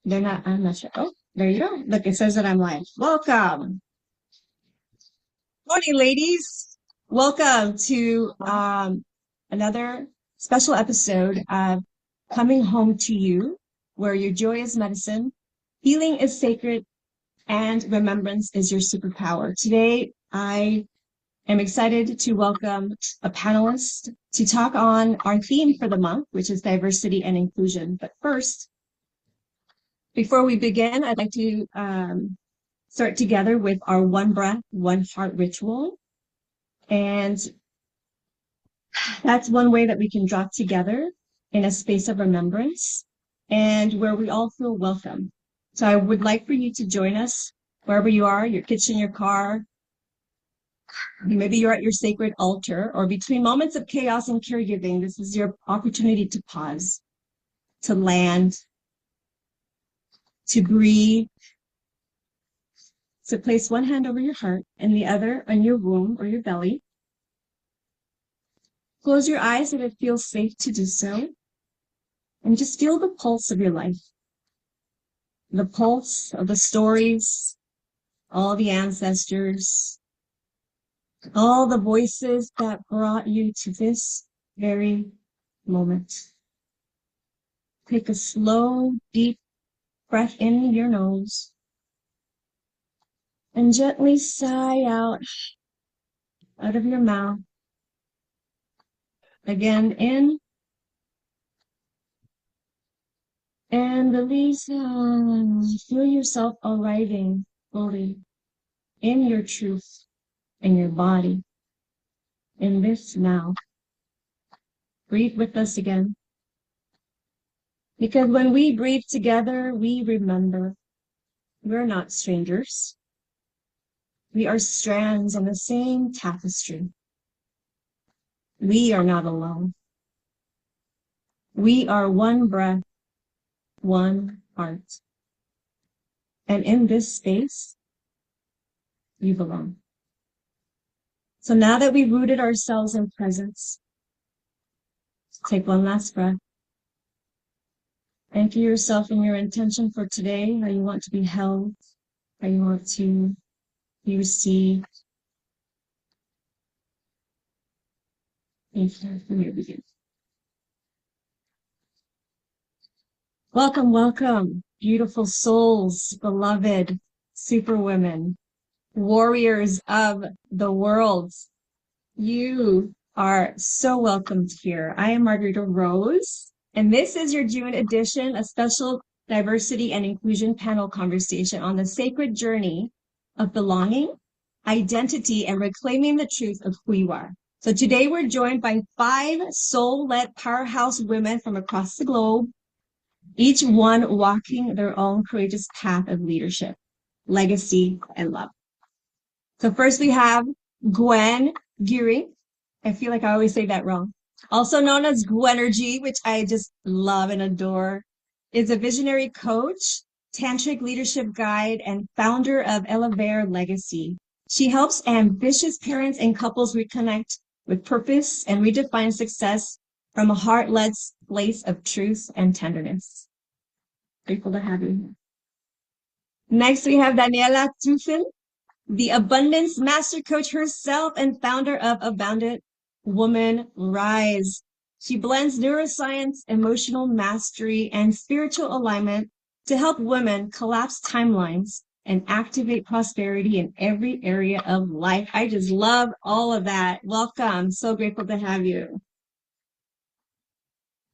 I'm not sure. Oh, there you go. Look, it says that I'm live. Welcome. Morning, ladies. Welcome to another special episode of Coming Home to You, where your joy is medicine, healing is sacred, and remembrance is your superpower. Today, I am excited to welcome a panelist to talk on our theme for the month, which is diversity and inclusion. But first, before we begin, I'd like to start together with our one breath, one heart ritual. And that's one way that we can drop together in a space of remembrance and where we all feel welcome. So I would like for you to join us wherever you are, your kitchen, your car. Maybe you're at your sacred altar, or between moments of chaos and caregiving. This is your opportunity to pause, to land, to breathe, to place one hand over your heart and the other on your womb or your belly. Close your eyes if it feels safe to do so, and just feel the pulse of your life, the pulse of the stories, all the ancestors, all the voices that brought you to this very moment. Take a slow, deep breath in your nose and gently sigh out of your mouth. Again, in and release. Feel yourself arriving fully in your truth, in your body, in this now. Breathe with us again. Because when we breathe together, we remember we're not strangers. We are strands on the same tapestry. We are not alone. We are one breath, one heart. And in this space, you belong. So now that we've rooted ourselves in presence, take one last breath. Anchor yourself in your intention for today, how you want to be held, how you want to be received. From your beginning. Welcome, welcome, beautiful souls, beloved superwomen, warriors of the world. You are so welcomed here. I am Margarita Rose, and this is your June edition, a special diversity and inclusion panel conversation on the sacred journey of belonging, identity, and reclaiming the truth of who you are. So today we're joined by 5 soul-led powerhouse women from across the globe, each one walking their own courageous path of leadership, legacy, and love. So first we have Gwen Geary. I feel like I always say that wrong. Also known as Gwenergy, which I just love and adore, is a visionary coach, tantric leadership guide, and founder of Elevare Legacy. She helps ambitious parents and couples reconnect with purpose and redefine success from a heart-led place of truth and tenderness. Grateful to have you here. Next, we have Daniela Tufin, the abundance master coach herself and founder of Abundant Woman Rise. She blends neuroscience, emotional mastery, and spiritual alignment to help women collapse timelines and activate prosperity in every area of life. I just love all of that. Welcome. So grateful to have you.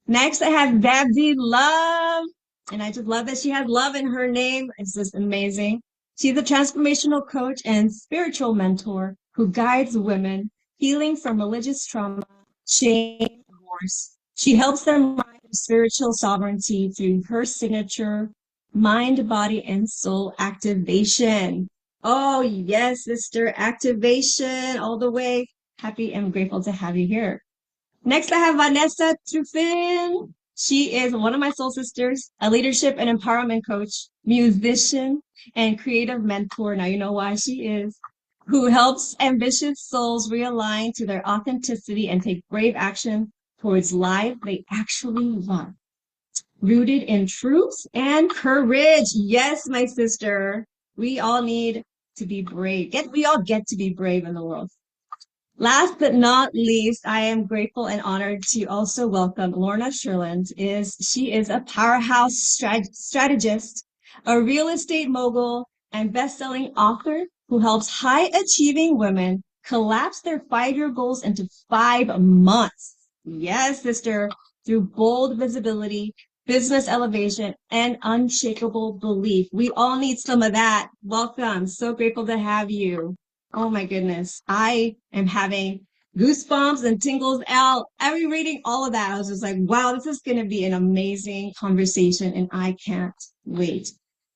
Next, I have Babdi Love. And I just love that she has love in her name. It's just amazing. She's a transformational coach and spiritual mentor who guides women healing from religious trauma, shame, and wars. She helps them rise to spiritual sovereignty through her signature mind, body, and soul activation. Oh, yes, sister, activation all the way. Happy and grateful to have you here. Next, I have Vanessa Truffin. She is one of my soul sisters, a leadership and empowerment coach, musician, and creative mentor. Now you know why she is, who helps ambitious souls realign to their authenticity and take brave action towards life they actually want. rooted in truth and courage. Yes, my sister, we all need to be brave. We all get to be brave in the world. Last but not least, I am grateful and honored to also welcome Lorna Sherland. She is a powerhouse strategist, a real estate mogul, and best-selling author who helps high-achieving women collapse their 5-year goals into 5 months. Yes, sister, through bold visibility, business elevation, and unshakable belief. We all need some of that. Welcome. So grateful to have you. Oh my goodness. I am having goosebumps and tingles out. Every reading all of that, I was just like, wow, this is going to be an amazing conversation. And I can't wait.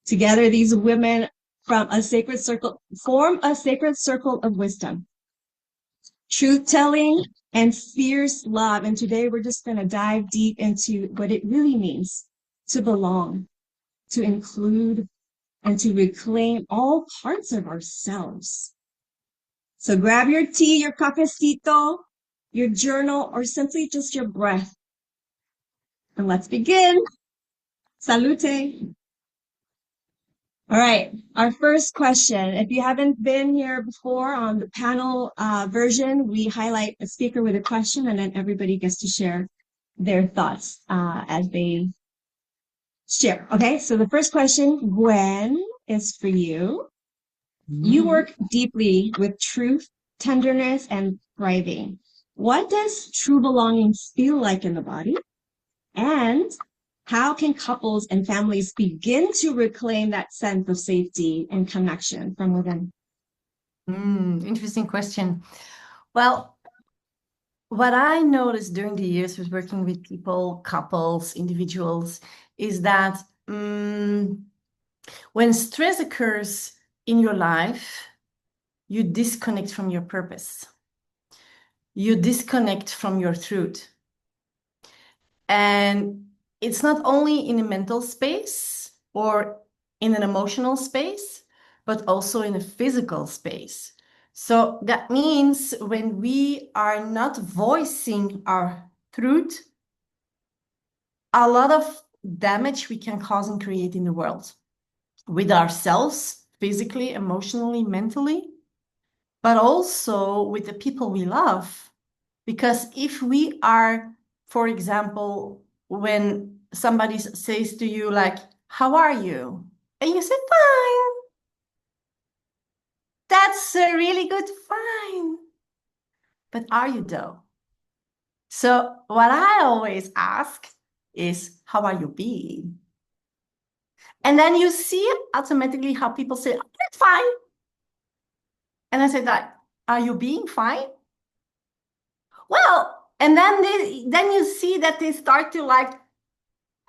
Together, these women from a sacred circle form a sacred circle of wisdom, truth telling, and fierce love. And today we're just going to dive deep into what it really means to belong, to include, and to reclaim all parts of ourselves. So grab your tea, your cafecito, your journal, or simply just your breath. And let's begin. Salute. All right, our first question. If you haven't been here before on the panel version, we highlight a speaker with a question and then everybody gets to share their thoughts as they share. Okay, so the first question, Gwen, is for you. You work deeply with truth, tenderness, and thriving. What does true belonging feel like in the body? And how can couples and families begin to reclaim that sense of safety and connection from within? Interesting question. Well, what I noticed during the years with working with people, couples, individuals, is that when stress occurs in your life, you disconnect from your purpose. You disconnect from your truth. And it's not only in a mental space or in an emotional space, but also in a physical space. So that means when we are not voicing our truth, a lot of damage we can cause and create in the world with ourselves, physically, emotionally, mentally, but also with the people we love. Because if we are, for example, when somebody says to you, like, how are you? And you say, fine. That's a really good fine. But are you though? So what I always ask is, how are you being? And then you see automatically how people say, oh, that's fine. And I said, like, are you being fine? Well, and then you see that they start to like,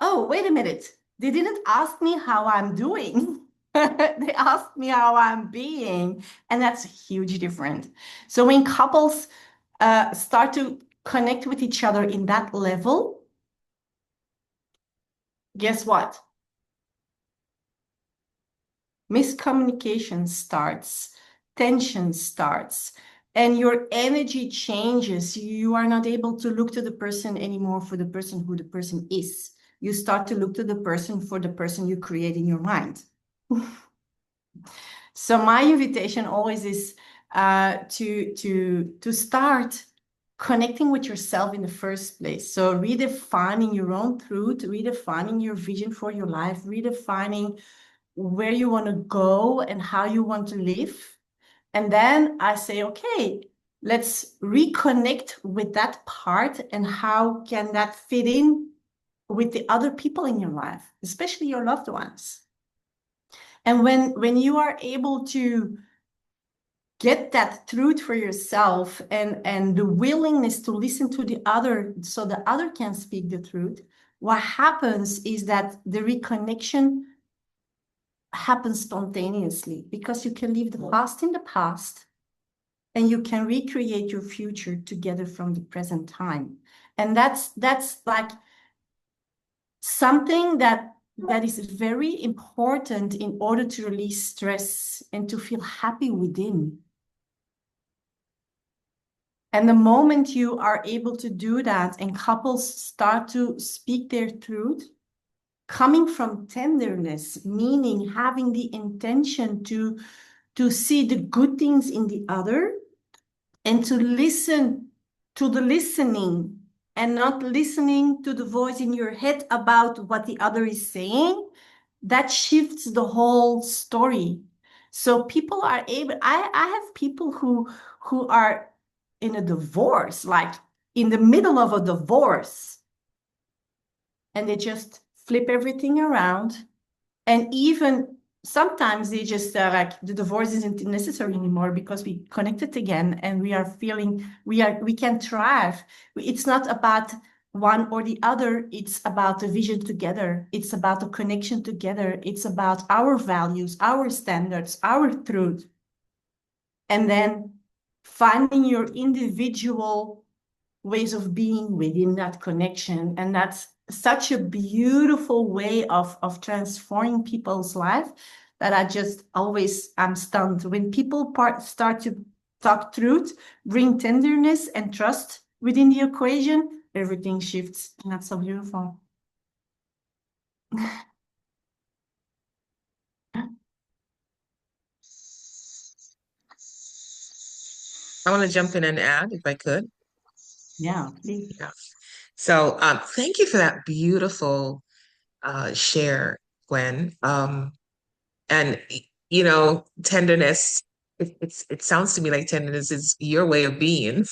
oh, wait a minute. They didn't ask me how I'm doing. They asked me how I'm being. And that's a huge difference. So when couples start to connect with each other in that level, guess what? Miscommunication starts, tension starts, and your energy changes. You are not able to look to the person anymore for the person who the person is. You start to look to the person for the person you create in your mind. So my invitation always is to start connecting with yourself in the first place. So redefining your own truth, redefining your vision for your life, redefining where you want to go and how you want to live. And then I say, okay, let's reconnect with that part and how can that fit in with the other people in your life, especially your loved ones. And when you are able to get that truth for yourself and the willingness to listen to the other so the other can speak the truth, what happens is that the reconnection happens spontaneously because you can leave the past in the past and you can recreate your future together from the present time. And that's like something that is very important in order to release stress and to feel happy within. And the moment you are able to do that and couples start to speak their truth, coming from tenderness, meaning having the intention to see the good things in the other and to listen to the listening and not listening to the voice in your head about what the other is saying, that shifts the whole story. So people are able, I have people who are in a divorce, like in the middle of a divorce, and they just flip everything around. And even sometimes they just like the divorce isn't necessary anymore because we connected again and we are feeling we can thrive. It's not about one or the other. It's about the vision together. It's about the connection together. It's about our values, our standards, our truth. And then finding your individual ways of being within that connection. And that's such a beautiful way of transforming people's life that I'm stunned. When people start to talk truth, bring tenderness and trust within the equation, everything shifts. And that's so beautiful. I want to jump in and add if I could. Yeah, please. Yeah. So thank you for that beautiful share, Gwen. And you know, tenderness, it sounds to me like tenderness is your way of being,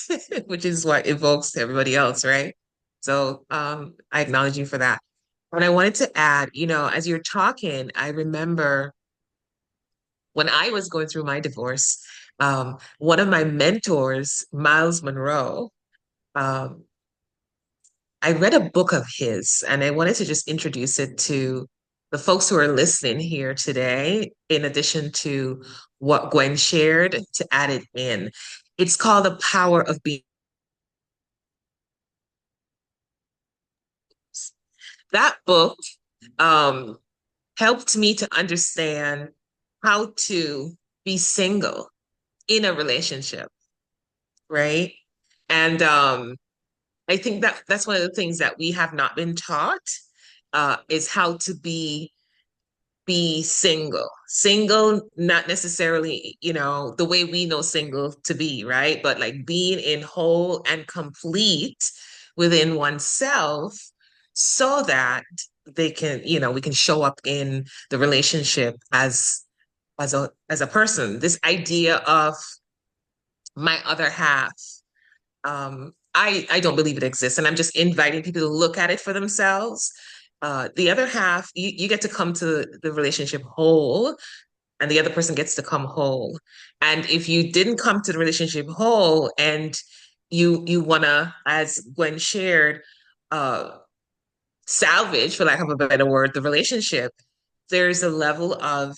which is what evokes to everybody else, right? So I acknowledge you for that. And I wanted to add, you know, as you're talking, I remember when I was going through my divorce, one of my mentors, Miles Monroe, um, I read a book of his, and I wanted to just introduce it to the folks who are listening here today, in addition to what Gwen shared, to add it in. It's called The Power of Being. That book um, helped me to understand how to be single in a relationship, right? And I think that that's one of the things that we have not been taught, is how to be single. Single, not necessarily, you know, the way we know single to be, right? But like being in whole and complete within oneself so that they can, you know, we can show up in the relationship as a person. This idea of my other half, I don't believe it exists, and I'm just inviting people to look at it for themselves. The other half, you get to come to the relationship whole, and the other person gets to come whole. And if you didn't come to the relationship whole, and you wanna, as Gwen shared, uh, salvage, for lack of a better word, the relationship, there's a level of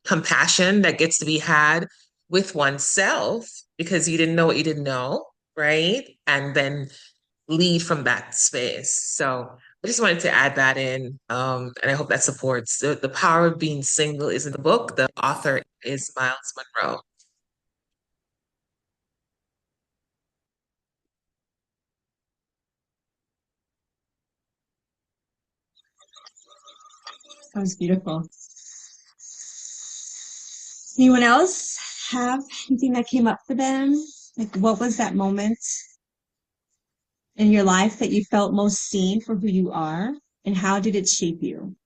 compassion that gets to be had with oneself because you didn't know what you didn't know, right? And then lead from that space. So I just wanted to add that in, and I hope that supports the power of being single is in the book. The author is Miles Monroe. That was beautiful. Anyone else have anything that came up for them? Like, what was that moment in your life that you felt most seen for who you are, and how did it shape you?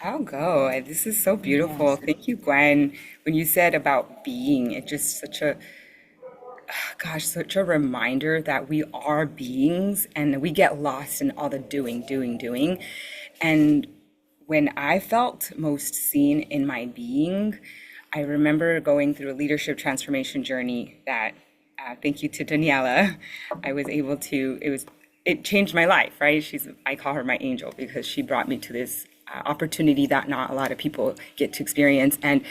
I'll go. This is so beautiful. Thank you, Gwen. When you said about being, it just such a reminder that we are beings and we get lost in all the doing, doing, doing. And when I felt most seen in my being, I remember going through a leadership transformation journey that, thank you to Daniela, I was able to, it changed my life, right? I call her my angel because she brought me to this opportunity that not a lot of people get to experience. And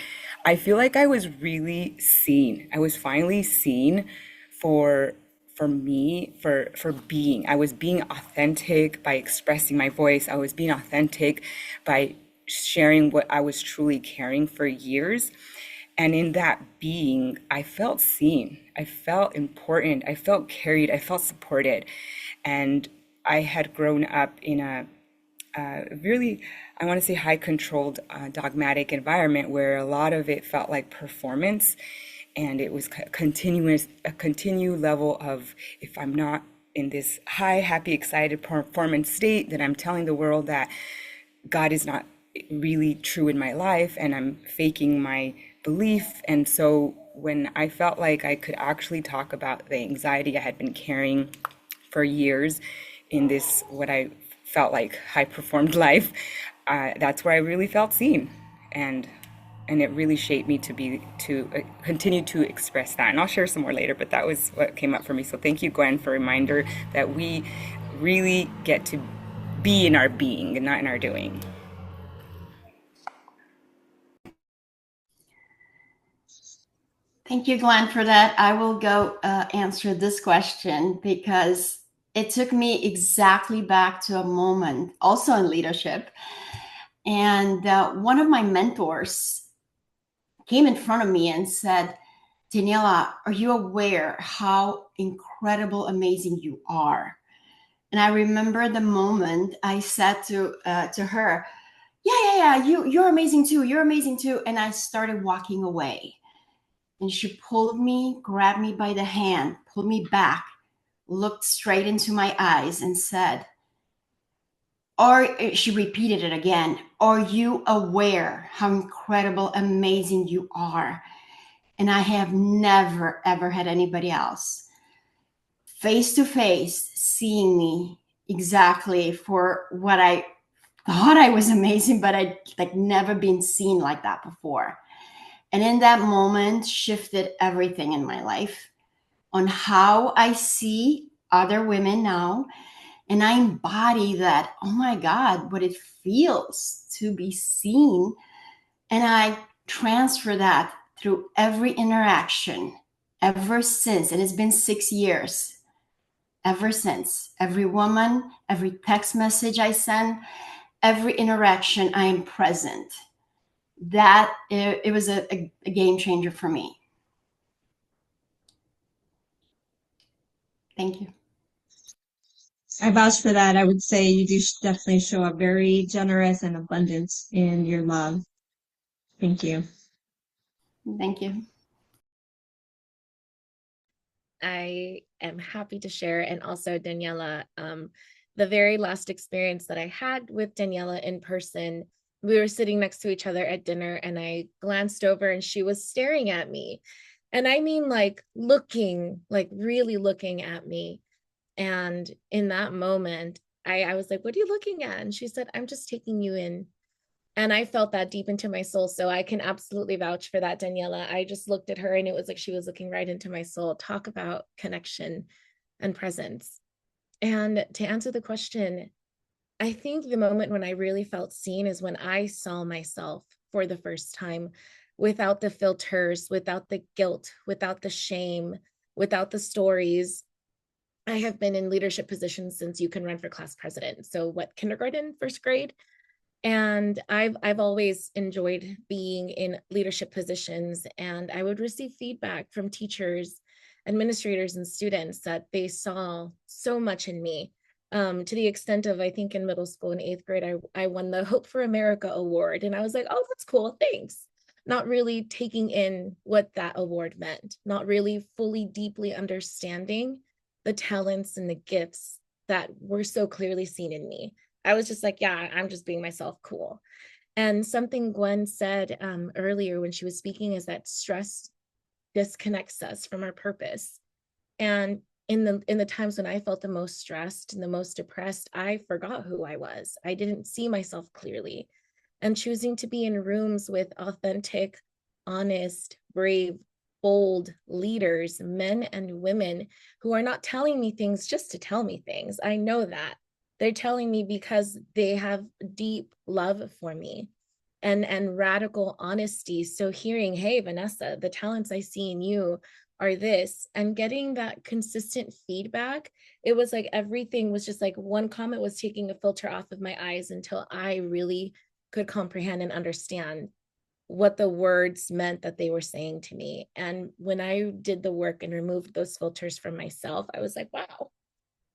I feel like I was really seen. I was finally seen for for being. I was being authentic by expressing my voice. I was being authentic by sharing what I was truly caring for years. And in that being, I felt seen. I felt important. I felt carried. I felt supported. And I had grown up in a really, I want to say, high controlled, dogmatic environment where a lot of it felt like performance. And it was a continued level of, if I'm not in this high, happy, excited performance state, then I'm telling the world that God is not really true in my life and I'm faking my belief. And so when I felt like I could actually talk about the anxiety I had been carrying for years in this, what I felt like high performed life, that's where I really felt seen. And it really shaped me to continue to express that. And I'll share some more later, but that was what came up for me. So thank you, Gwen, for a reminder that we really get to be in our being and not in our doing. Thank you, Glenn, for that. I will go answer this question because it took me exactly back to a moment, also in leadership. And one of my mentors came in front of me and said, Daniela, are you aware how incredible, amazing you are? And I remember the moment I said to her, yeah, you're amazing too. You're amazing too. And I started walking away. And she pulled me, grabbed me by the hand, pulled me back, looked straight into my eyes and said, or she repeated it again, are you aware how incredible, amazing you are? And I have never, ever had anybody else face to face seeing me exactly for what I thought I was amazing, but I'd like never been seen like that before. And in that moment shifted everything in my life on how I see other women now. And I embody that, oh my God, what it feels to be seen. And I transfer that through every interaction ever since. And it's been 6 years ever since. Every woman, every text message I send, every interaction, I am present. That it was a game changer for me. Thank you. I vouch for that. I would say you do definitely show up very generous and abundant in your love. Thank you. Thank you. I am happy to share. And also Daniela, the very last experience that I had with Daniela in person, we were sitting next to each other at dinner and I glanced over and she was staring at me. And I mean, like looking, like really looking at me. And in that moment, I was like, what are you looking at? And she said, I'm just taking you in. And I felt that deep into my soul. So I can absolutely vouch for that, Daniela. I just looked at her and it was like she was looking right into my soul. Talk about connection and presence. And to answer the question, I think the moment when I really felt seen is when I saw myself for the first time without the filters, without the guilt, without the shame, without the stories. I have been in leadership positions since you can run for class president. So what, kindergarten, first grade? And I've always enjoyed being in leadership positions, and I would receive feedback from teachers, administrators, and students that they saw so much in me, to the extent of, I think in middle school in 8th grade, I won the Hope for America award. And I was like, oh, that's cool, thanks. Not really taking in what that award meant, not really fully, deeply understanding the talents and the gifts that were so clearly seen in me. I was just like, yeah, I'm just being myself, cool. And something Gwen said earlier when she was speaking is that stress disconnects us from our purpose. And in the times when I felt the most stressed and the most depressed, I forgot who I was. I didn't see myself clearly. And choosing to be in rooms with authentic, honest, brave, bold leaders, men and women who are not telling me things just to tell me things. I know that. They're telling me because they have deep love for me and radical honesty. So hearing, hey, Vanessa, the talents I see in you are this, and getting that consistent feedback, it was like everything was just like one comment was taking a filter off of my eyes until I really could comprehend and understand what the words meant that they were saying to me. And when I did the work and removed those filters from myself, I was like, wow,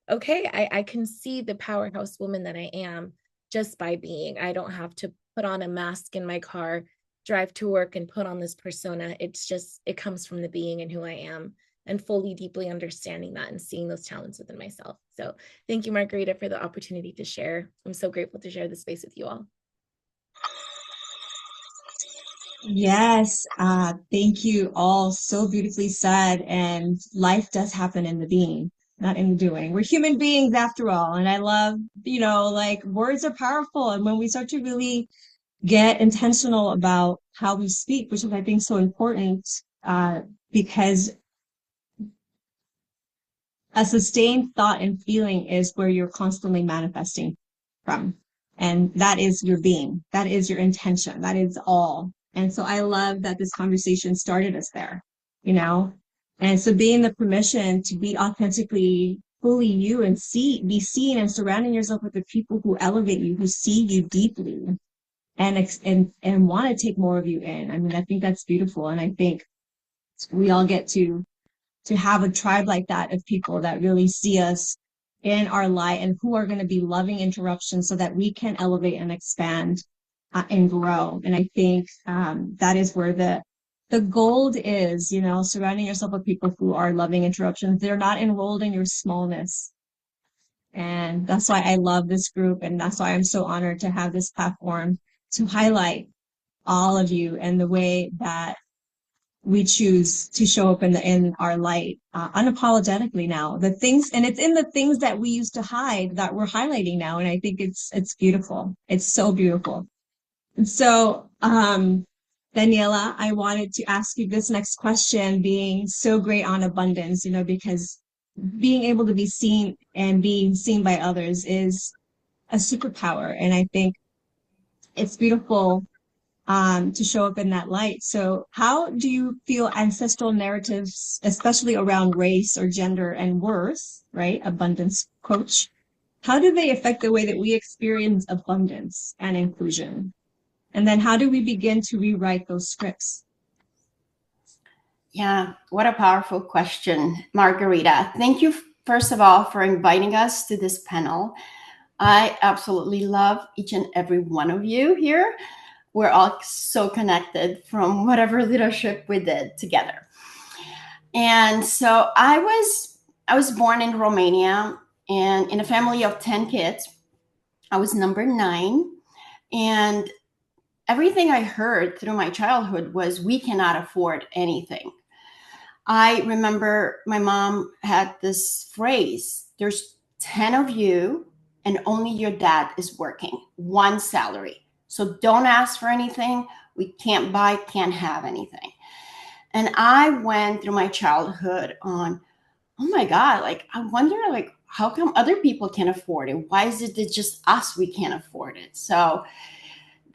okay, I can see the powerhouse woman that I am just by being. I don't have to put on a mask in my car, drive to work and put on this persona. It's just, it comes from the being and who I am, and fully, deeply understanding that and seeing those talents within myself. So thank you, Margarita, for the opportunity to share. I'm so grateful to share this space with you all. Yes, thank you all. So beautifully said. And life does happen in the being, not in the doing. We're human beings after all. And I love, like words are powerful. And when we start to really get intentional about how we speak, which is, I think, so important, because a sustained thought and feeling is where you're constantly manifesting from. And that is your being. That is your intention. That is all. And so I love that this conversation started us there, you know? And so being the permission to be authentically fully you and be seen, and surrounding yourself with the people who elevate you, who see you deeply and want to take more of you in. I mean, I think that's beautiful. And I think we all get to have a tribe like that of people that really see us in our light and who are going to be loving interruptions so that we can elevate and expand and grow. And I think that is where the gold is, surrounding yourself with people who are loving interruptions. They're not enrolled in your smallness. And that's why I love this group. And that's why I'm so honored to have this platform to highlight all of you and the way that we choose to show up in our light unapologetically now. The things, and it's in the things that we used to hide that we're highlighting now. And I think it's beautiful. It's so beautiful. And so, Daniela, I wanted to ask you this next question, being so great on abundance, because being able to be seen and being seen by others is a superpower. And I think it's beautiful to show up in that light. So how do you feel ancestral narratives, especially around race or gender and worth, right? Abundance coach. How do they affect the way that we experience abundance and inclusion? And then how do we begin to rewrite those scripts? Yeah, what a powerful question, Margarita. Thank you, first of all, for inviting us to this panel. I absolutely love each and every one of you here. We're all so connected from whatever leadership we did together. And so I was born in Romania, and in a family of 10 kids. I was number 9. And everything I heard through my childhood was, we cannot afford anything. I remember my mom had this phrase, there's 10 of you and only your dad is working, 1 salary. So don't ask for anything. We can't buy, can't have anything. And I went through my childhood on, oh my God, like, I wonder, like, how come other people can afford it? Why is it that just us, we can't afford it? So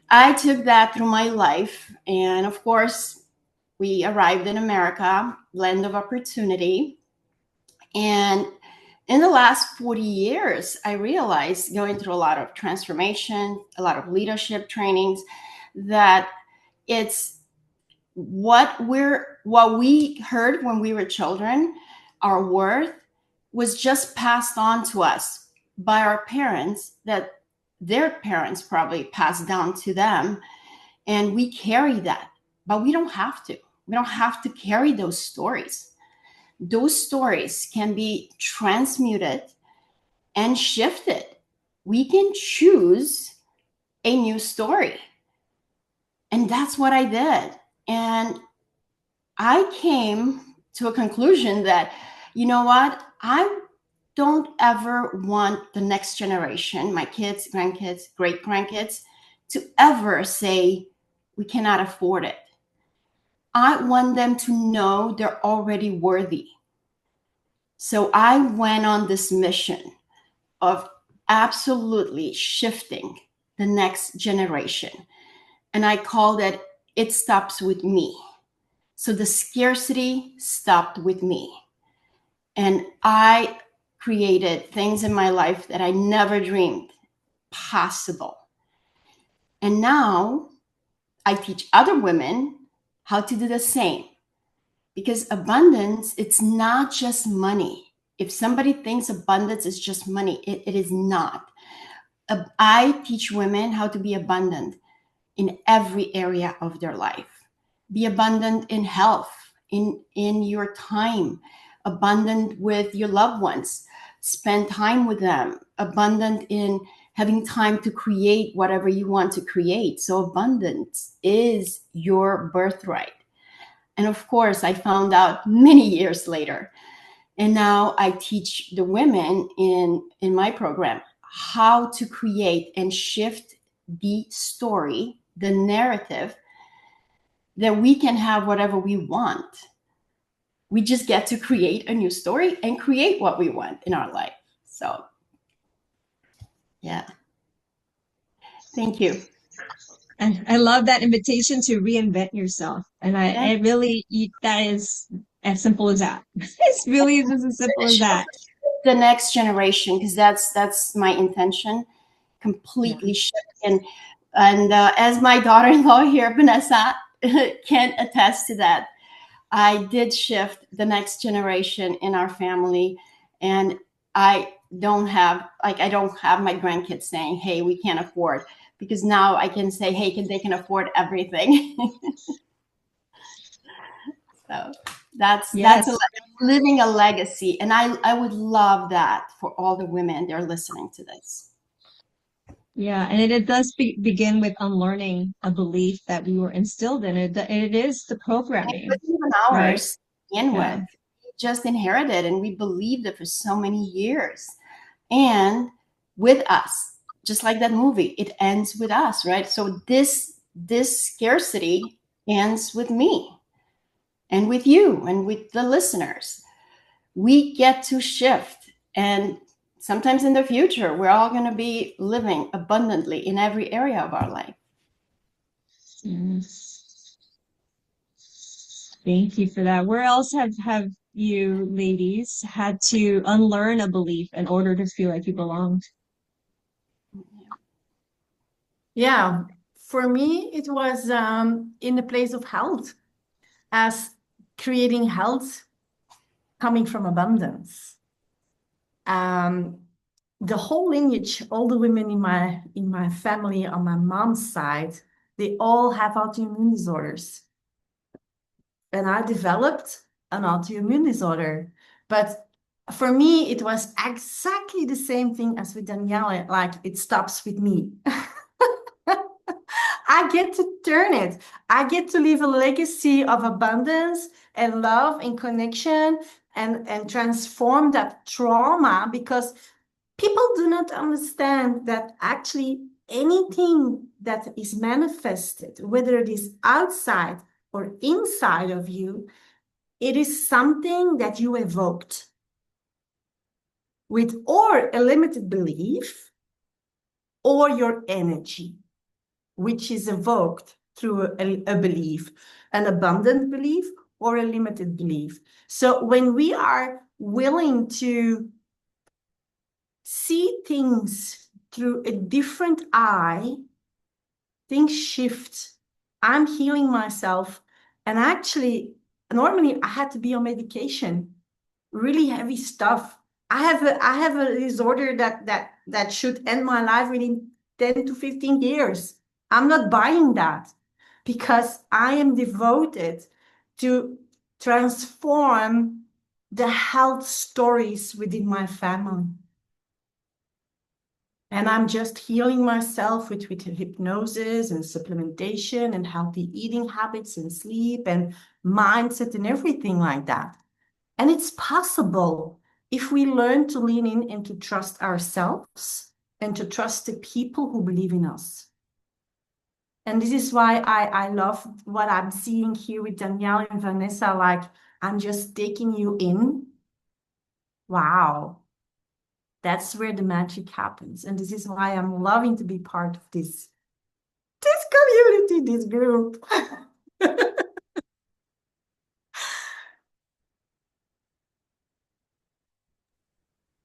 I took that through my life. And of course, we arrived in America, land of opportunity. And in the last 40 years, I realized, going through a lot of transformation, a lot of leadership trainings, that it's what we heard when we were children, our worth was just passed on to us by our parents, that their parents probably passed down to them. And we carry that, but we don't have to. We don't have to carry those stories. Those stories can be transmuted and shifted. We can choose a new story. And that's what I did. And I came to a conclusion that, you know what? I don't ever want the next generation, my kids, grandkids, great grandkids, to ever say, we cannot afford it. I want them to know they're already worthy. So I went on this mission of absolutely shifting the next generation. And I called it, It Stops With Me. So the scarcity stopped with me. And I created things in my life that I never dreamed possible. And now I teach other women how to do the same. Because abundance, it's not just money. if somebody thinks abundance is just money, it is not. I teach women how to be abundant in every area of their life. Be abundant in health, in your time, abundant with your loved ones, spend time with them, abundant in having time to create whatever you want to create. So abundance is your birthright. And of course, I found out many years later. And now I teach the women in my program how to create and shift the story, the narrative, that we can have whatever we want. We just get to create a new story and create what we want in our life. So, yeah. Thank you. And I love that invitation to reinvent yourself. And I really, that is as simple as that. It's really just as simple as that. The next generation, because that's my intention, completely shift. And as my daughter-in-law here, Vanessa, can attest to that, I did shift the next generation in our family, and I don't have my grandkids saying, "Hey, we can't afford," because now I can say, "Hey, they can afford everything." So that's living a legacy, and I would love that for all the women that are listening to this. Yeah, and it does begin with unlearning a belief that we were instilled in it. It is the programming. It wasn't even ours to begin with. We just inherited, and we believed it for so many years. And with us, just like that movie, it ends with us, right? So this scarcity ends with me and with you and with the listeners. We get to shift, and sometimes in the future, we're all going to be living abundantly in every area of our life. Yes. Thank you for that. Where else have you ladies had to unlearn a belief in order to feel like you belonged? Yeah, for me, it was in the place of health, as creating health coming from abundance. The whole lineage, all the women in my family on my mom's side, they all have autoimmune disorders. And I developed an autoimmune disorder. But for me, it was exactly the same thing as with Danielle, like it stops with me. I get to turn it. I get to leave a legacy of abundance and love and connection and transform that trauma, because people do not understand that actually anything that is manifested, whether it is outside or inside of you, it is something that you evoked with or a limited belief or your energy, which is evoked through a belief, an abundant belief or a limited belief. So when we are willing to see things through a different eye, things shift. I'm healing myself. And actually, normally I had to be on medication, really heavy stuff. I have a disorder that should end my life within 10 to 15 years. I'm not buying that, because I am devoted to transform the health stories within my family. And I'm just healing myself with hypnosis and supplementation and healthy eating habits and sleep and mindset and everything like that. And it's possible if we learn to lean in and to trust ourselves and to trust the people who believe in us. And this is why I love what I'm seeing here with Danielle and Vanessa. Like, I'm just taking you in. Wow. That's where the magic happens. And this is why I'm loving to be part of this community, this group.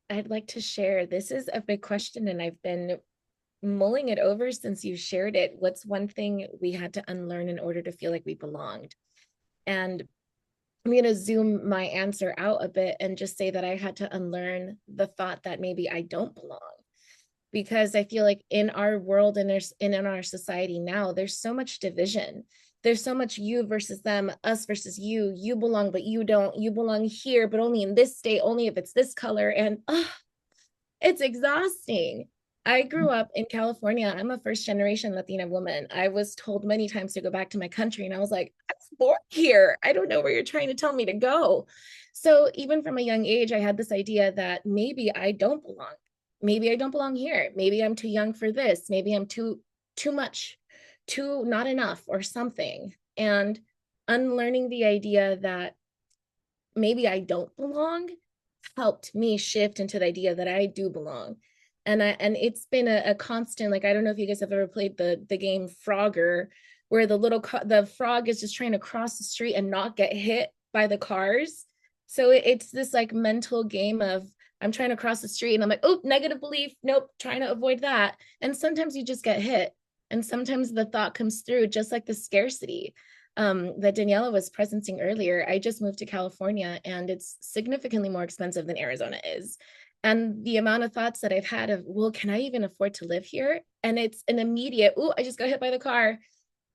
I'd like to share. This is a big question, and I've been mulling it over since you shared it. What's one thing we had to unlearn in order to feel like we belonged? And I'm going to zoom my answer out a bit and just say that I had to unlearn the thought that maybe I don't belong. Because I feel like in our world and in our society now, there's so much division. There's so much you versus them, us versus you. You belong, but you don't. You belong here, but only in this state, only if it's this color. And it's exhausting. I grew up in California. I'm a first generation Latina woman. I was told many times to go back to my country. And I was like, I was born here. I don't know where you're trying to tell me to go. So even from a young age, I had this idea that maybe I don't belong. Maybe I don't belong here. Maybe I'm too young for this. Maybe I'm too much, too not enough or something. And unlearning the idea that maybe I don't belong helped me shift into the idea that I do belong. And it's been a constant, like, I don't know if you guys have ever played the game Frogger, where the frog is just trying to cross the street and not get hit by the cars. So it's this like mental game of, I'm trying to cross the street and I'm like, oh, negative belief. Nope, trying to avoid that. And sometimes you just get hit. And sometimes the thought comes through, just like the scarcity that Daniela was presencing earlier. I just moved to California and it's significantly more expensive than Arizona is. And the amount of thoughts that I've had of, well, can I even afford to live here? And it's an immediate, oh, I just got hit by the car.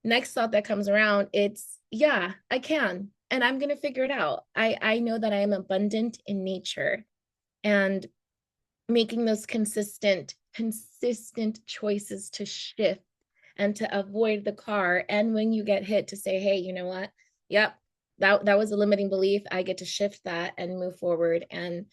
Next thought that comes around, it's, yeah, I can. And I'm going to figure it out. I know that I am abundant in nature. And making those consistent choices to shift and to avoid the car. And when you get hit, to say, hey, you know what? Yep, that was a limiting belief. I get to shift that and move forward. And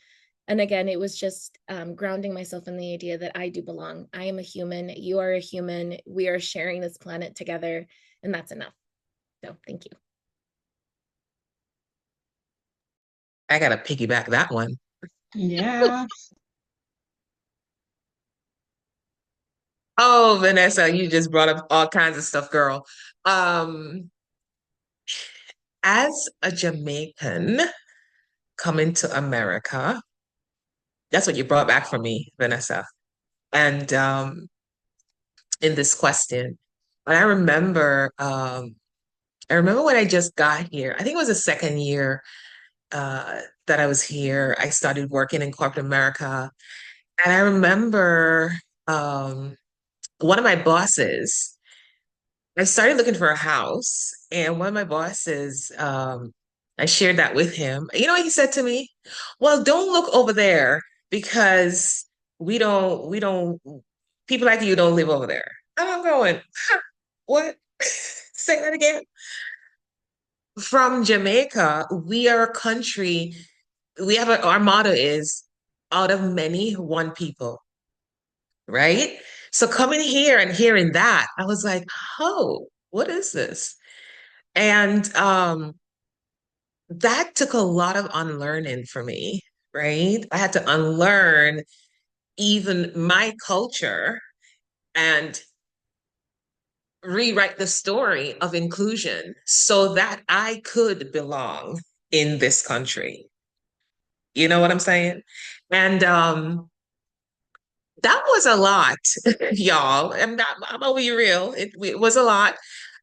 again, it was just grounding myself in the idea that I do belong. I am a human. You are a human. We are sharing this planet together, and that's enough. So thank you. I gotta piggyback that one. Yeah. Oh, Vanessa, you just brought up all kinds of stuff, girl. As a Jamaican coming to America, that's what you brought back for me, Vanessa. And in this question, and I remember when I just got here. I think it was the second year that I was here. I started working in corporate America, and I remember one of my bosses. I started looking for a house, and one of my bosses, I shared that with him. You know what he said to me? Well, don't look over there because we don't, people like you don't live over there. And I'm going, huh, what? Say that again. From Jamaica, we are a country, our motto is out of many, one people, right? So coming here and hearing that, I was like, oh, what is this? And that took a lot of unlearning for me, right? I had to unlearn even my culture and rewrite the story of inclusion so that I could belong in this country. You know what I'm saying? And that was a lot, y'all. I'm gonna be real. It was a lot.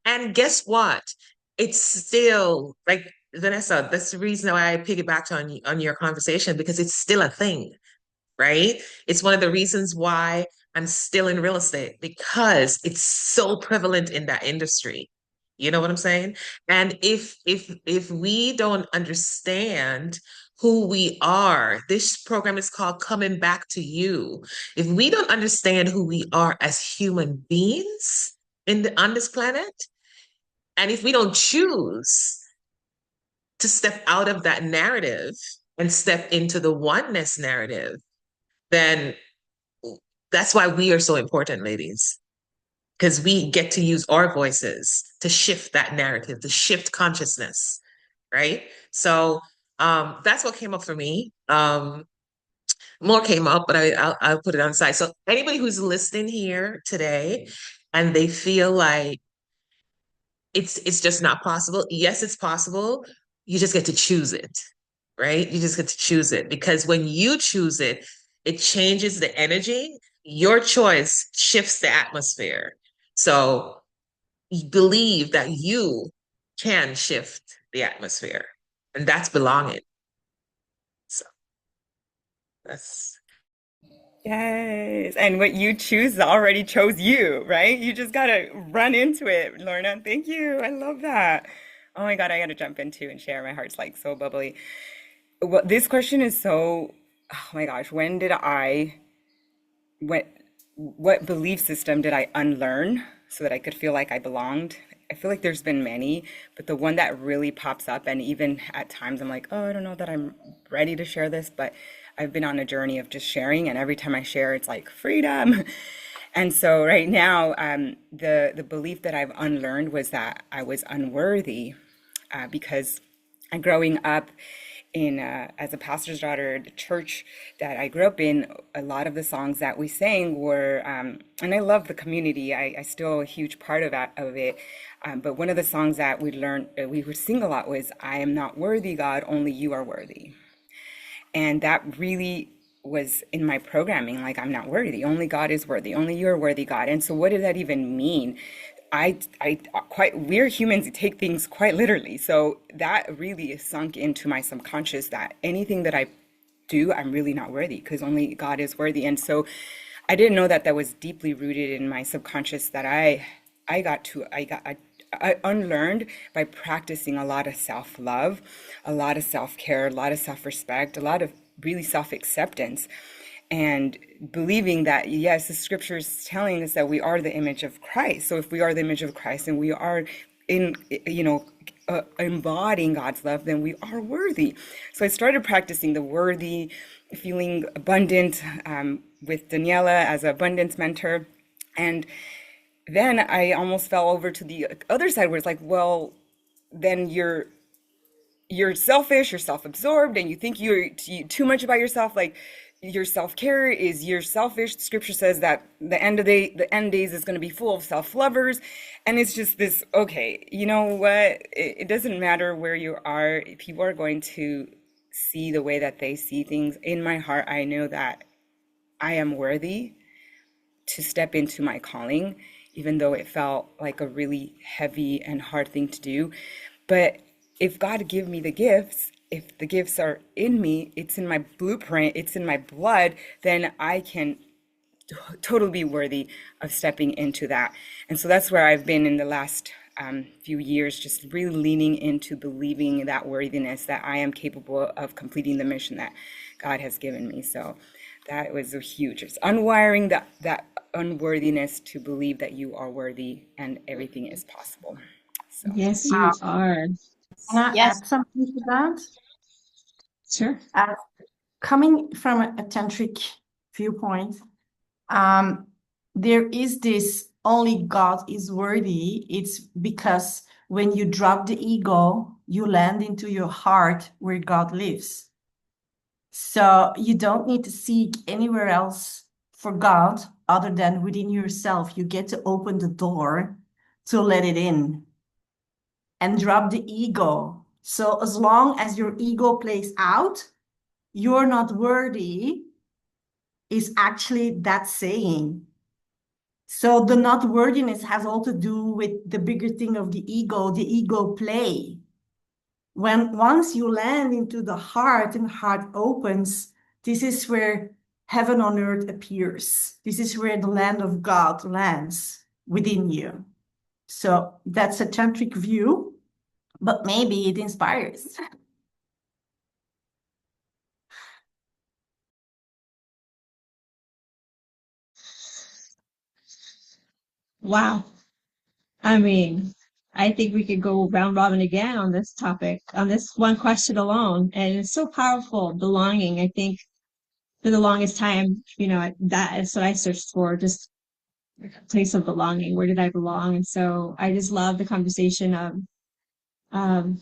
And guess what? It's still like Vanessa, that's the reason why I piggybacked on your conversation because it's still a thing, right? It's one of the reasons why I'm still in real estate because it's so prevalent in that industry. You know what I'm saying? And if we don't understand who we are, this program is called Coming Back to You. If we don't understand who we are as human beings on this planet, and if we don't choose to step out of that narrative and step into the oneness narrative, then that's why we are so important, ladies, because we get to use our voices to shift that narrative, to shift consciousness, right? So that's what came up for me. More came up, but I'll put it on the side. So anybody who's listening here today and they feel like it's just not possible. Yes, it's possible. You just get to choose it, right? You just get to choose it because when you choose it, it changes the energy. Your choice shifts the atmosphere. So believe that you can shift the atmosphere. And that's belonging. So that's Yes. And what you choose already chose you, right? You just gotta run into it, Lorna. Thank you. I love that. Oh my God, I gotta jump into and share. My heart's like so bubbly. Well, this question is so, oh my gosh, what what belief system did I unlearn so that I could feel like I belonged? I feel like there's been many, but the one that really pops up, and even at times I'm like, oh, I don't know that I'm ready to share this, but I've been on a journey of just sharing, and every time I share, it's like freedom. And so right now, the belief that I've unlearned was that I was unworthy, because growing up in as a pastor's daughter, the church that I grew up in, a lot of the songs that we sang were, and I love the community. I still a huge part of it. But one of the songs that we would sing a lot was, "I am not worthy, God, only you are worthy." And that really was in my programming, like, I'm not worthy, only God is worthy, only you are worthy, God. And so what did that even mean? We're humans who take things quite literally. So that really is sunk into my subconscious, that anything that I do, I'm really not worthy because only God is worthy. And so I didn't know that that was deeply rooted in my subconscious, that I unlearned by practicing a lot of self-love, a lot of self-care, a lot of self-respect, a lot of really self-acceptance, and believing that, yes, the scripture is telling us that we are the image of Christ. So if we are the image of Christ and we are embodying God's love, then we are worthy. So I started practicing the worthy, feeling abundant, with Daniela as an abundance mentor. And then I almost fell over to the other side where it's like, well, then you're selfish, you're self-absorbed, and you think you're too much about yourself. Like, your self-care you're selfish. Scripture says that the end days is going to be full of self-lovers. And it's just this, okay, you know what? It doesn't matter where you are. People are going to see the way that they see things. In my heart, I know that I am worthy to step into my calling, even though it felt like a really heavy and hard thing to do. But if God give me the gifts, if the gifts are in me, it's in my blueprint, it's in my blood, then I can totally be worthy of stepping into that. And so that's where I've been in the last few years, just really leaning into believing that worthiness, that I am capable of completing the mission that God has given me. So that was a huge, it's unwiring that unworthiness to believe that you are worthy and everything is possible. So Yes, you are. Can I Yes. add something to that? Sure. Coming from a tantric viewpoint, there is this only God is worthy. It's because when you drop the ego, you land into your heart where God lives. So you don't need to seek anywhere else for God other than within yourself. You get to open the door to let it in and drop the ego. So as long as your ego plays out, you're not worthy, is actually that saying. So the not worthiness has all to do with the bigger thing of the ego play. Once you land into the heart and heart opens, this is where heaven on earth appears. This is where the land of God lands within you. So that's a tantric view, but maybe it inspires. Wow. I mean, I think we could go round robin again on this topic, on this one question alone. And it's so powerful, belonging. I think for the longest time, that is what I searched for, just a place of belonging. Where did I belong? And so I just love the conversation of um,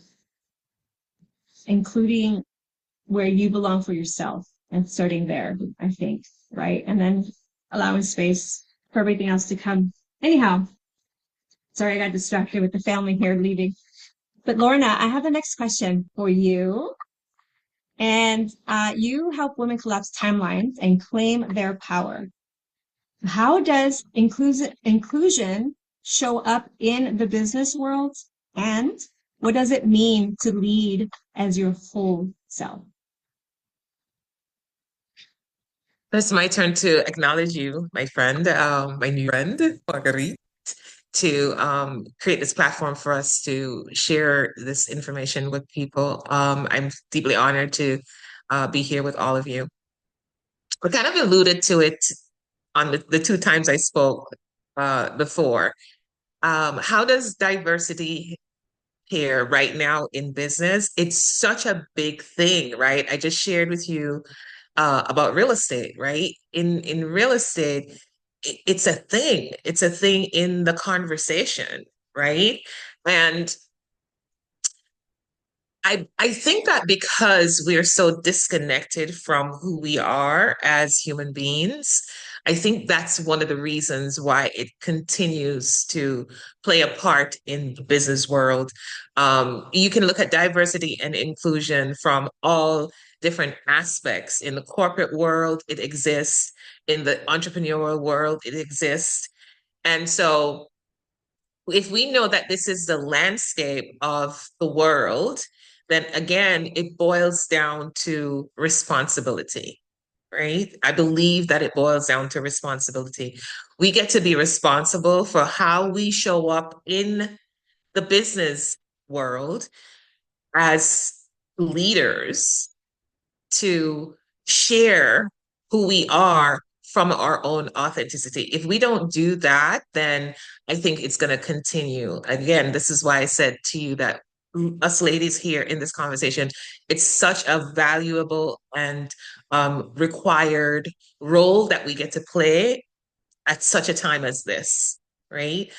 including where you belong for yourself and starting there, I think, right? And then allowing space for everything else to come. Anyhow, sorry, I got distracted with the family here leaving. But Lorna, I have the next question for you. And you help women collapse timelines and claim their power. How does inclusion show up in the business world? And What does it mean to lead as your whole self? It's my turn to acknowledge you, my friend, my new friend, Marguerite, to create this platform for us to share this information with people. I'm deeply honored to be here with all of you. I kind of alluded to it on the two times I spoke before. How does diversity here right now in business? It's such a big thing, right? I just shared with you about real estate, right? In real estate, it's a thing. It's a thing in the conversation, right? And I think that because we're so disconnected from who we are as human beings, I think that's one of the reasons why it continues to play a part in the business world. You can look at diversity and inclusion from all different aspects. In the corporate world, it exists. In the entrepreneurial world, it exists. And so if we know that this is the landscape of the world, then again, it boils down to responsibility, right? I believe that it boils down to responsibility. We get to be responsible for how we show up in the business world as leaders to share who we are from our own authenticity. If we don't do that, then I think it's going to continue. Again, this is why I said to you that us ladies here in this conversation, it's such a valuable and required role that we get to play at such a time as this, right?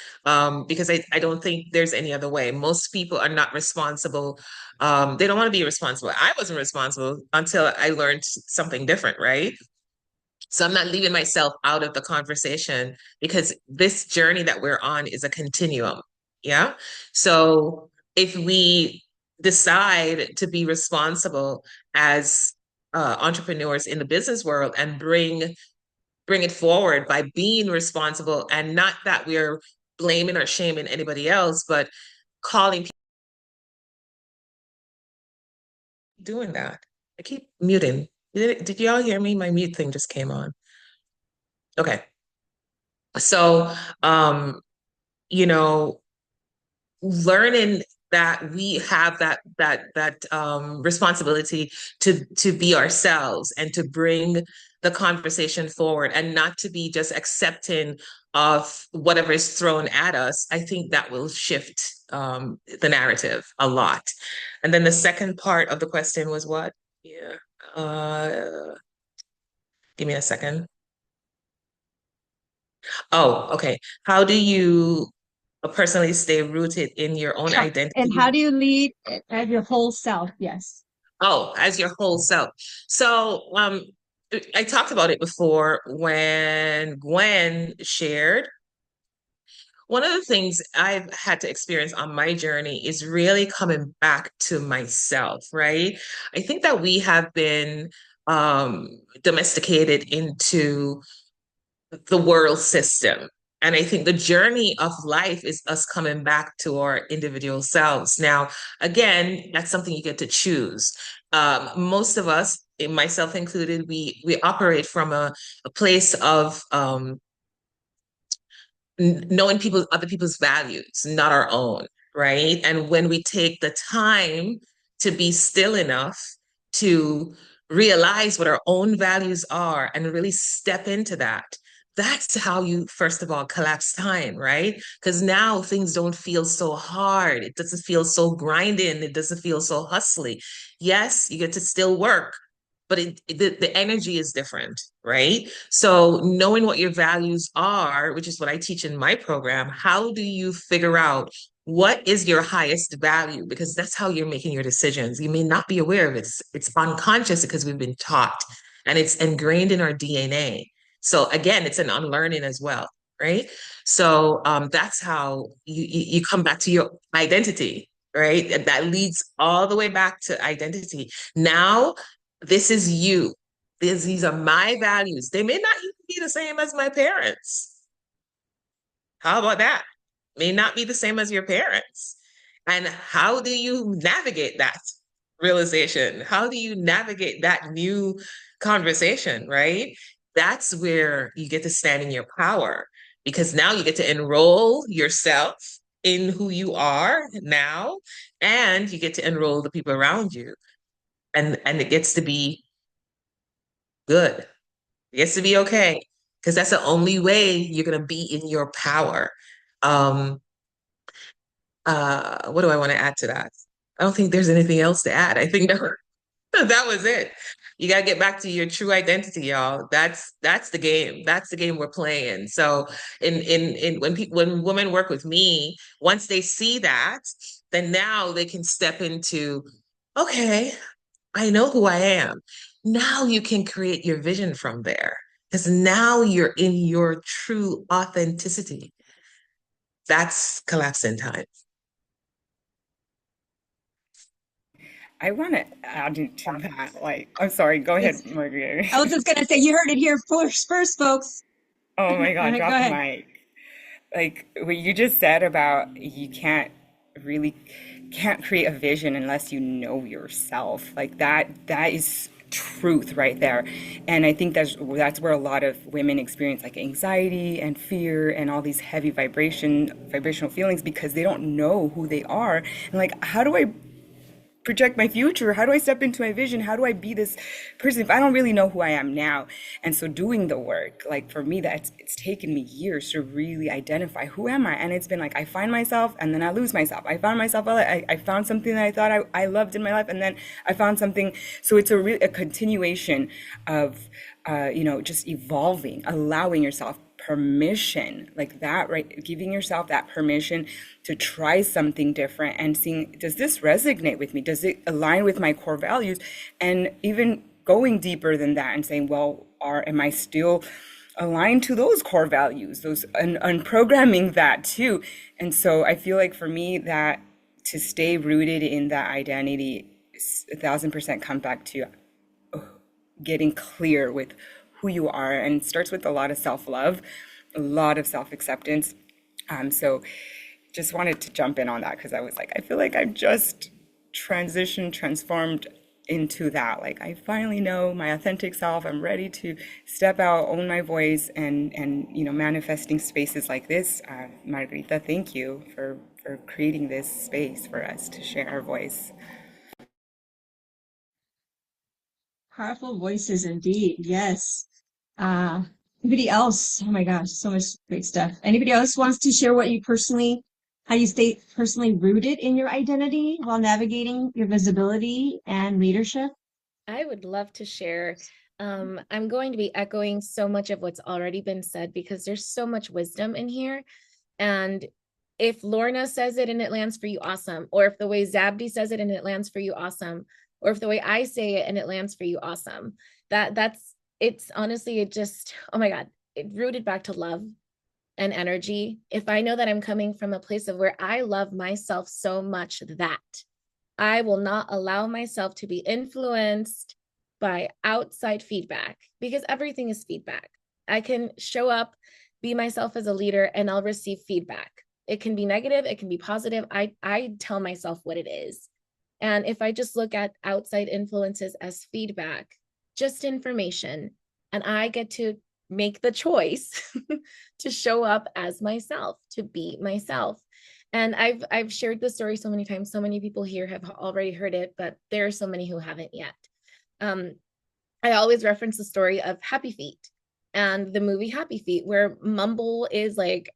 Because I don't think there's any other way. Most people are not responsible. They don't want to be responsible. I wasn't responsible until I learned something different, right? So I'm not leaving myself out of the conversation because this journey that we're on is a continuum. Yeah. So if we decide to be responsible as entrepreneurs in the business world and bring it forward by being responsible, and not that we're blaming or shaming anybody else, but calling people doing that. I keep muting. Did y'all hear me? My mute thing just came on. Okay. So, you know, learning that we have that responsibility to be ourselves and to bring the conversation forward and not to be just accepting of whatever is thrown at us. I think that will shift the narrative a lot. And then the second part of the question was what? Yeah. Give me a second. Oh, okay. How do you personally stay rooted in your own identity? And how do you lead as your whole self? Yes. Oh, as your whole self. So, I talked about it before when Gwen shared. One of the things I've had to experience on my journey is really coming back to myself, right? I think that we have been domesticated into the world system. And I think the journey of life is us coming back to our individual selves. Now, again, that's something you get to choose. Most of us, myself included, we operate from a place of knowing other people's values, not our own, right? And when we take the time to be still enough to realize what our own values are and really step into that, that's how you, first of all, collapse time, right? Because now things don't feel so hard. It doesn't feel so grinding. It doesn't feel so hustly. Yes, you get to still work, but the energy is different, right? So knowing what your values are, which is what I teach in my program, how do you figure out what is your highest value? Because that's how you're making your decisions. You may not be aware of it. It's unconscious because we've been taught and it's ingrained in our DNA. So again, it's an unlearning as well, right? So that's how you come back to your identity, right? And that leads all the way back to identity. Now, this is you. These are my values. They may not even be the same as my parents. How about that? May not be the same as your parents. And how do you navigate that realization? How do you navigate that new conversation, right? That's where you get to stand in your power, because now you get to enroll yourself in who you are now, and you get to enroll the people around you. And it gets to be good. It gets to be okay. Because that's the only way you're gonna be in your power. Um, what do I want to add to that? I don't think there's anything else to add. I think that, that was it. You got to get back to your true identity, y'all. That's the game. That's the game we're playing. So in when women work with me, once they see that, then now they can step into, okay, I know who I am. Now you can create your vision from there. Because now you're in your true authenticity. That's collapsing time. I want to add to that. Like, I'm sorry, go ahead, Yes. Margaret. I was just gonna say, you heard it here first, folks. Oh my Go God, drop the ahead. mic. Like what you just said about you really can't create a vision unless you know yourself. Like that is truth right there. And I think that's where a lot of women experience like anxiety and fear and all these heavy vibrational feelings, because they don't know who they are. And like, how do I project my future? How do I step into my vision? How do I be this person if I don't really know who I am now? And so doing the work, like for me, it's taken me years to really identify who am I. And it's been like I find myself and then I lose myself. I found myself. I found something that I thought I loved in my life, and then I found something. So it's a continuation of just evolving, allowing yourself permission, like that, right? Giving yourself that permission to try something different and seeing, does this resonate with me? Does it align with my core values? And even going deeper than that and saying, well, am I still aligned to those core values, those and programming that too? And so I feel like for me, that to stay rooted in that identity, 1,000% come back to getting clear with who you are, and it starts with a lot of self-love, a lot of self-acceptance. So just wanted to jump in on that because I was like, I feel like I've just transformed into that. Like I finally know my authentic self. I'm ready to step out, own my voice, and manifesting spaces like this. Margarita, thank you for creating this space for us to share our voice. Powerful voices indeed. Yes. Anybody else? Oh my gosh, so much great stuff. Anybody else wants to share how you stay personally rooted in your identity while navigating your visibility and leadership? I would love to share. I'm going to be echoing so much of what's already been said because there's so much wisdom in here. And if Lorna says it and it lands for you, awesome. Or if the way Zabdi says it and it lands for you, awesome. Or if the way I say it and it lands for you, awesome. It's honestly, it just, oh my God, it rooted back to love and energy. If I know that I'm coming from a place of where I love myself so much that I will not allow myself to be influenced by outside feedback, because everything is feedback. I can show up, be myself as a leader, and I'll receive feedback. It can be negative, it can be positive. I tell myself what it is. And if I just look at outside influences as feedback, just information, and I get to make the choice to show up as myself, to be myself. And I've shared this story so many times. So many people here have already heard it, but there are so many who haven't yet. I always reference the story of Happy Feet and the movie Happy Feet, where Mumble is like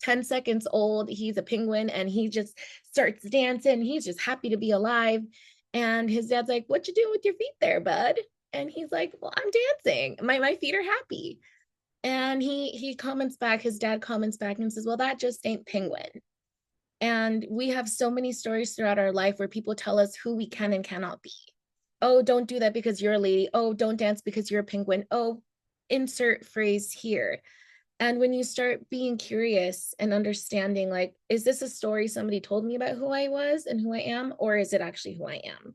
10 seconds old. He's a penguin and he just starts dancing. He's just happy to be alive. And his dad's like, "What you doing with your feet there, bud?" And he's like, "Well, I'm dancing. My feet are happy." And he comments back, his dad comments back and says, "Well, that just ain't penguin." And we have so many stories throughout our life where people tell us who we can and cannot be. Oh, don't do that because you're a lady. Oh, don't dance because you're a penguin. Oh, insert phrase here. And when you start being curious and understanding, like, is this a story somebody told me about who I was and who I am, or is it actually who I am?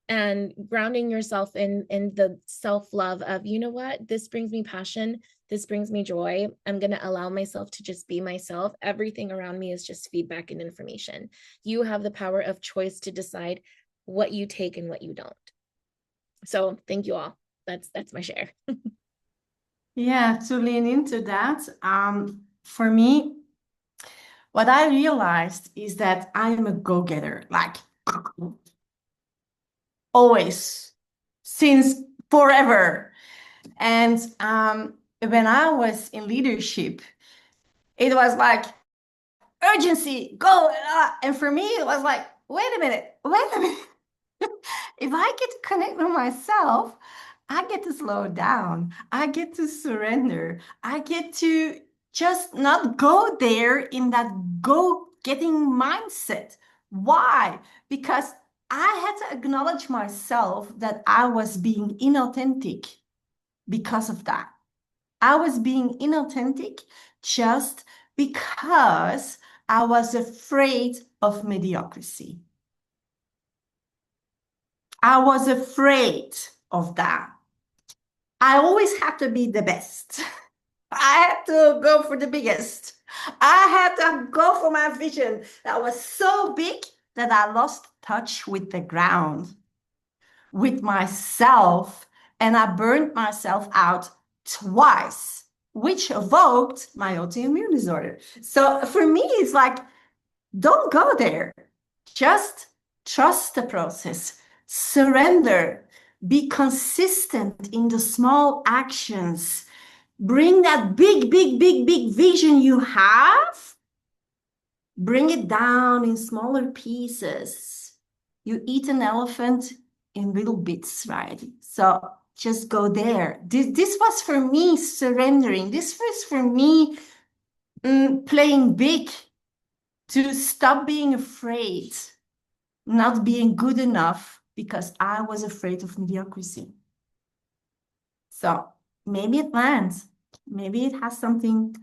and grounding yourself in the self-love of, you know what, this brings me passion, this brings me joy, I'm going to allow myself to just be myself. Everything around me is just feedback and information. You have the power of choice to decide what you take and what you don't. So thank you all. That's my share. Yeah, to lean into that, for me, what I realized is that I am a go-getter, like always, since forever. And when I was in leadership, it was like urgency, go. And for me, it was like, wait a minute. If I get to connect with myself, I get to slow down. I get to surrender. I get to just not go there in that go-getting mindset. Why? Because I had to acknowledge myself that I was being inauthentic because of that. I was being inauthentic just because I was afraid of mediocrity. I was afraid of that. I always had to be the best. I had to go for the biggest. I had to go for my vision that was so big that I lost touch with the ground, with myself, and I burned myself out twice, which evoked my autoimmune disorder. So for me, it's like, don't go there. Just trust the process, surrender, be consistent in the small actions, bring that big, big, big, big vision you have, bring it down in smaller pieces. You eat an elephant in little bits, right? So just go there. This was for me surrendering. This was for me playing big, to stop being afraid, not being good enough because I was afraid of mediocrity. So maybe it lands. Maybe it has something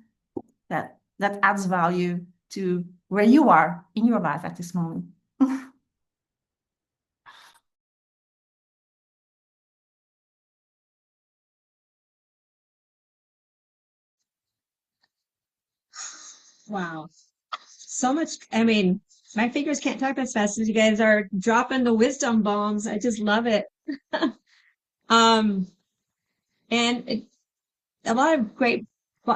that adds value to where you are in your life at this moment. Wow. So much. I mean, my fingers can't talk as fast as you guys are dropping the wisdom bombs. I just love it. Um, and a lot of great,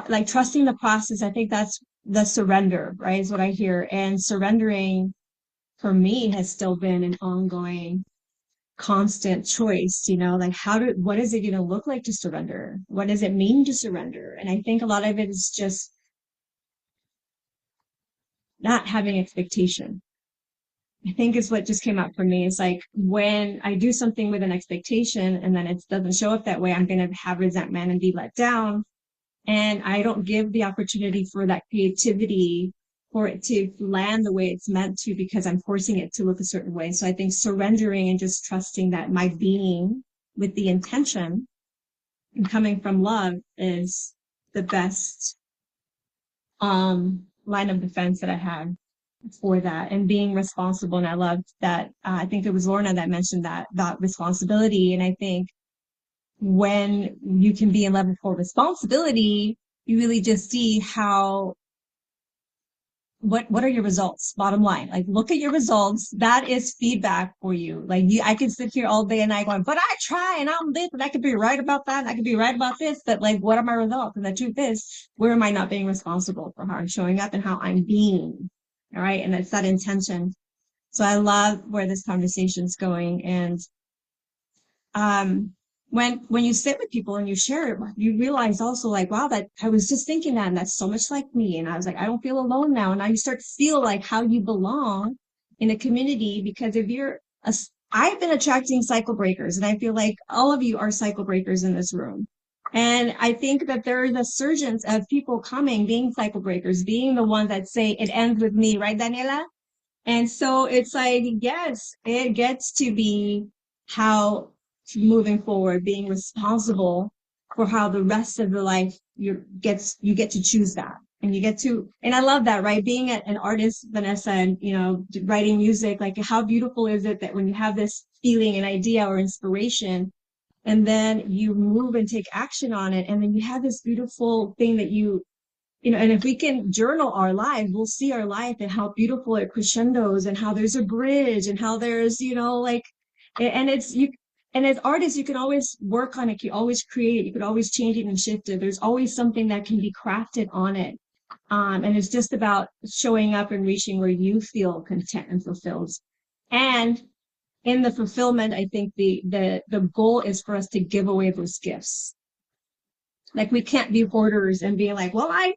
like trusting the process. I think that's the surrender, right? Is what I hear. And surrendering for me has still been an ongoing, constant choice, like what is it going to look like to surrender? What does it mean to surrender? And I think a lot of it is just not having expectation. I think is what just came up for me. It's like when I do something with an expectation and then it doesn't show up that way, I'm going to have resentment and be let down. And I don't give the opportunity for that creativity for it to land the way it's meant to because I'm forcing it to look a certain way. So I think surrendering and just trusting that my being with the intention and coming from love is the best line of defense that I have for that, and being responsible. And I loved that. I think it was Lorna that mentioned that about responsibility. And I think when you can be in level 4 responsibility, you really just see what are your results, bottom line. Like, look at your results. That is feedback for you. Like, I can sit here all day and night going, but I try and I'm this and I could be right about that and I could be right about this, but like, what are my results? And the truth is, where am I not being responsible for how I'm showing up and how I'm being? All right. And it's that intention. So I love where this conversation is going. And when you sit with people and you share it, you realize also like, wow, that I was just thinking that, and that's so much like me. And I was like, I don't feel alone now. And now you start to feel like how you belong in a community, because if I've been attracting cycle breakers, and I feel like all of you are cycle breakers in this room. And I think that there is a surgence of people coming, being cycle breakers, being the ones that say it ends with me, right, Daniela? And so it's like, yes, it gets to be how moving forward, being responsible for how the rest of the life you get to choose that. And you get to, and I love that, right? Being an artist, Vanessa, and, writing music, like how beautiful is it that when you have this feeling, an idea or inspiration, and then you move and take action on it. And then you have this beautiful thing that and if we can journal our life, we'll see our life and how beautiful it crescendos and how there's a bridge and how there's, and and as artists, you can always work on it. You always create, you could always change it and shift it. There's always something that can be crafted on it. And it's just about showing up and reaching where you feel content and fulfilled. And in the fulfillment, I think the goal is for us to give away those gifts. Like, we can't be hoarders and being like, well, I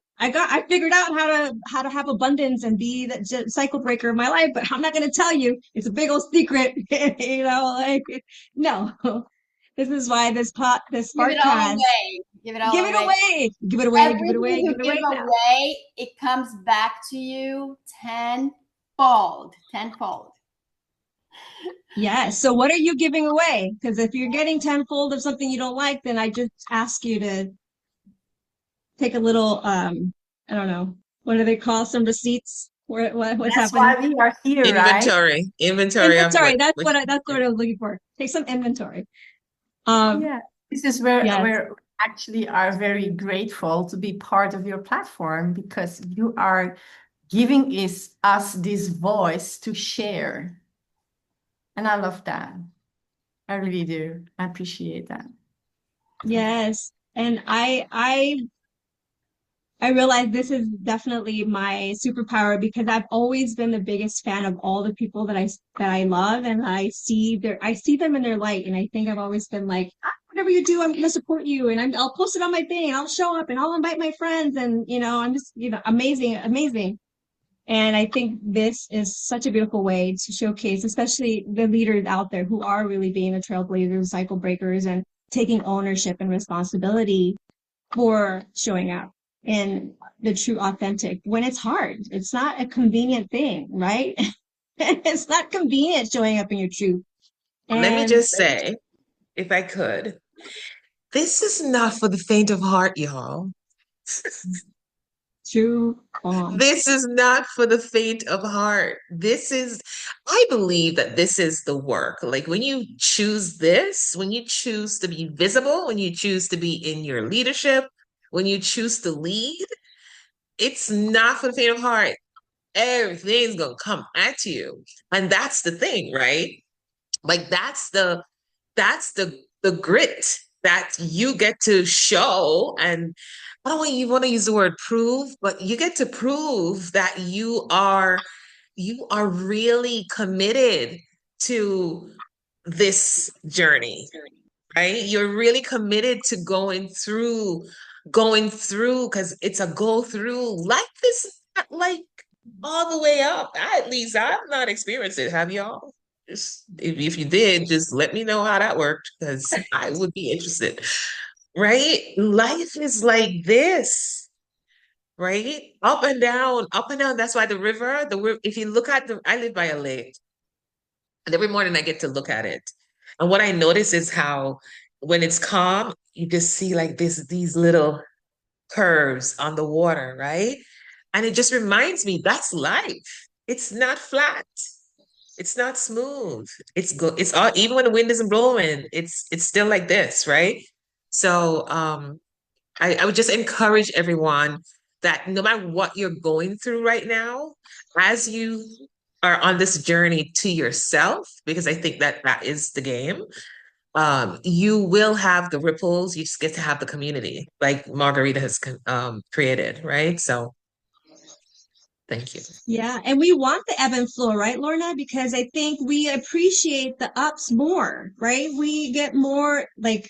figured out how to have abundance and be the cycle breaker of my life, but I'm not going to tell you. It's a big old secret. No. This is why this Give Sparkcast. it all away. Give it all give it away. away. Give it away. Everything Give it away. you Give it away. give away, it comes back to you tenfold. Yeah. So what are you giving away? Because if you're getting tenfold of something you don't like, then I just ask you to take a little, I don't know, what do they call some receipts? What's That's happening? why we are here, right? Inventory of Inventory. That's what what I was looking for. Take some inventory. Yeah, this is where Yes. we actually are very grateful to be part of your platform, because you are giving us this voice to share. And I love that. I really do. I appreciate that. Yes. And I realize this is definitely my superpower, because I've always been the biggest fan of all the people that I love, and I see them in their light, and I think I've always been like, whatever you do, I'm going to support you, and I'll post it on my thing, and I'll show up, and I'll invite my friends, and I'm just amazing. And I think this is such a beautiful way to showcase, especially the leaders out there who are really being the trailblazers, cycle breakers, and taking ownership and responsibility for showing up in the true authentic when it's hard. It's not a convenient thing, right? It's not convenient showing up in your truth. Let me And just say, if I could, this is not for the faint of heart, y'all. true. This is not for the faint of heart. I believe that this is the work. Like, when you choose this, when you choose to be visible, when you choose to be in your leadership, when you choose to lead, it's not for the faint of heart. Everything's going to come at you. And that's the thing, right? Like, that's the grit that you get to show. And I don't even want to use the word prove, but you get to prove that you are really committed to this journey, right? You're really committed to going through, because it's a go through. Life is not like all the way up. At least I've not experienced it. Have y'all? Just, if you did, just let me know how that worked, because I would be interested. Right? Life is like this, right? Up and down, up and down. That's why the river, if you look at I live by a lake, and every morning I get to look at it. And what I notice is how when it's calm, you just see like these little curves on the water, right? And it just reminds me that's life. It's not flat. It's not smooth. It's all, even when the wind isn't blowing, it's still like this, right? So I would just encourage everyone that no matter what you're going through right now, as you are on this journey to yourself, because I think that is the game, you will have the ripples. You just get to have the community like Margarita has created, right? So thank you. yeah, and we want the ebb and flow, right, Lorna? Because I think we appreciate the ups more, right? We get more like,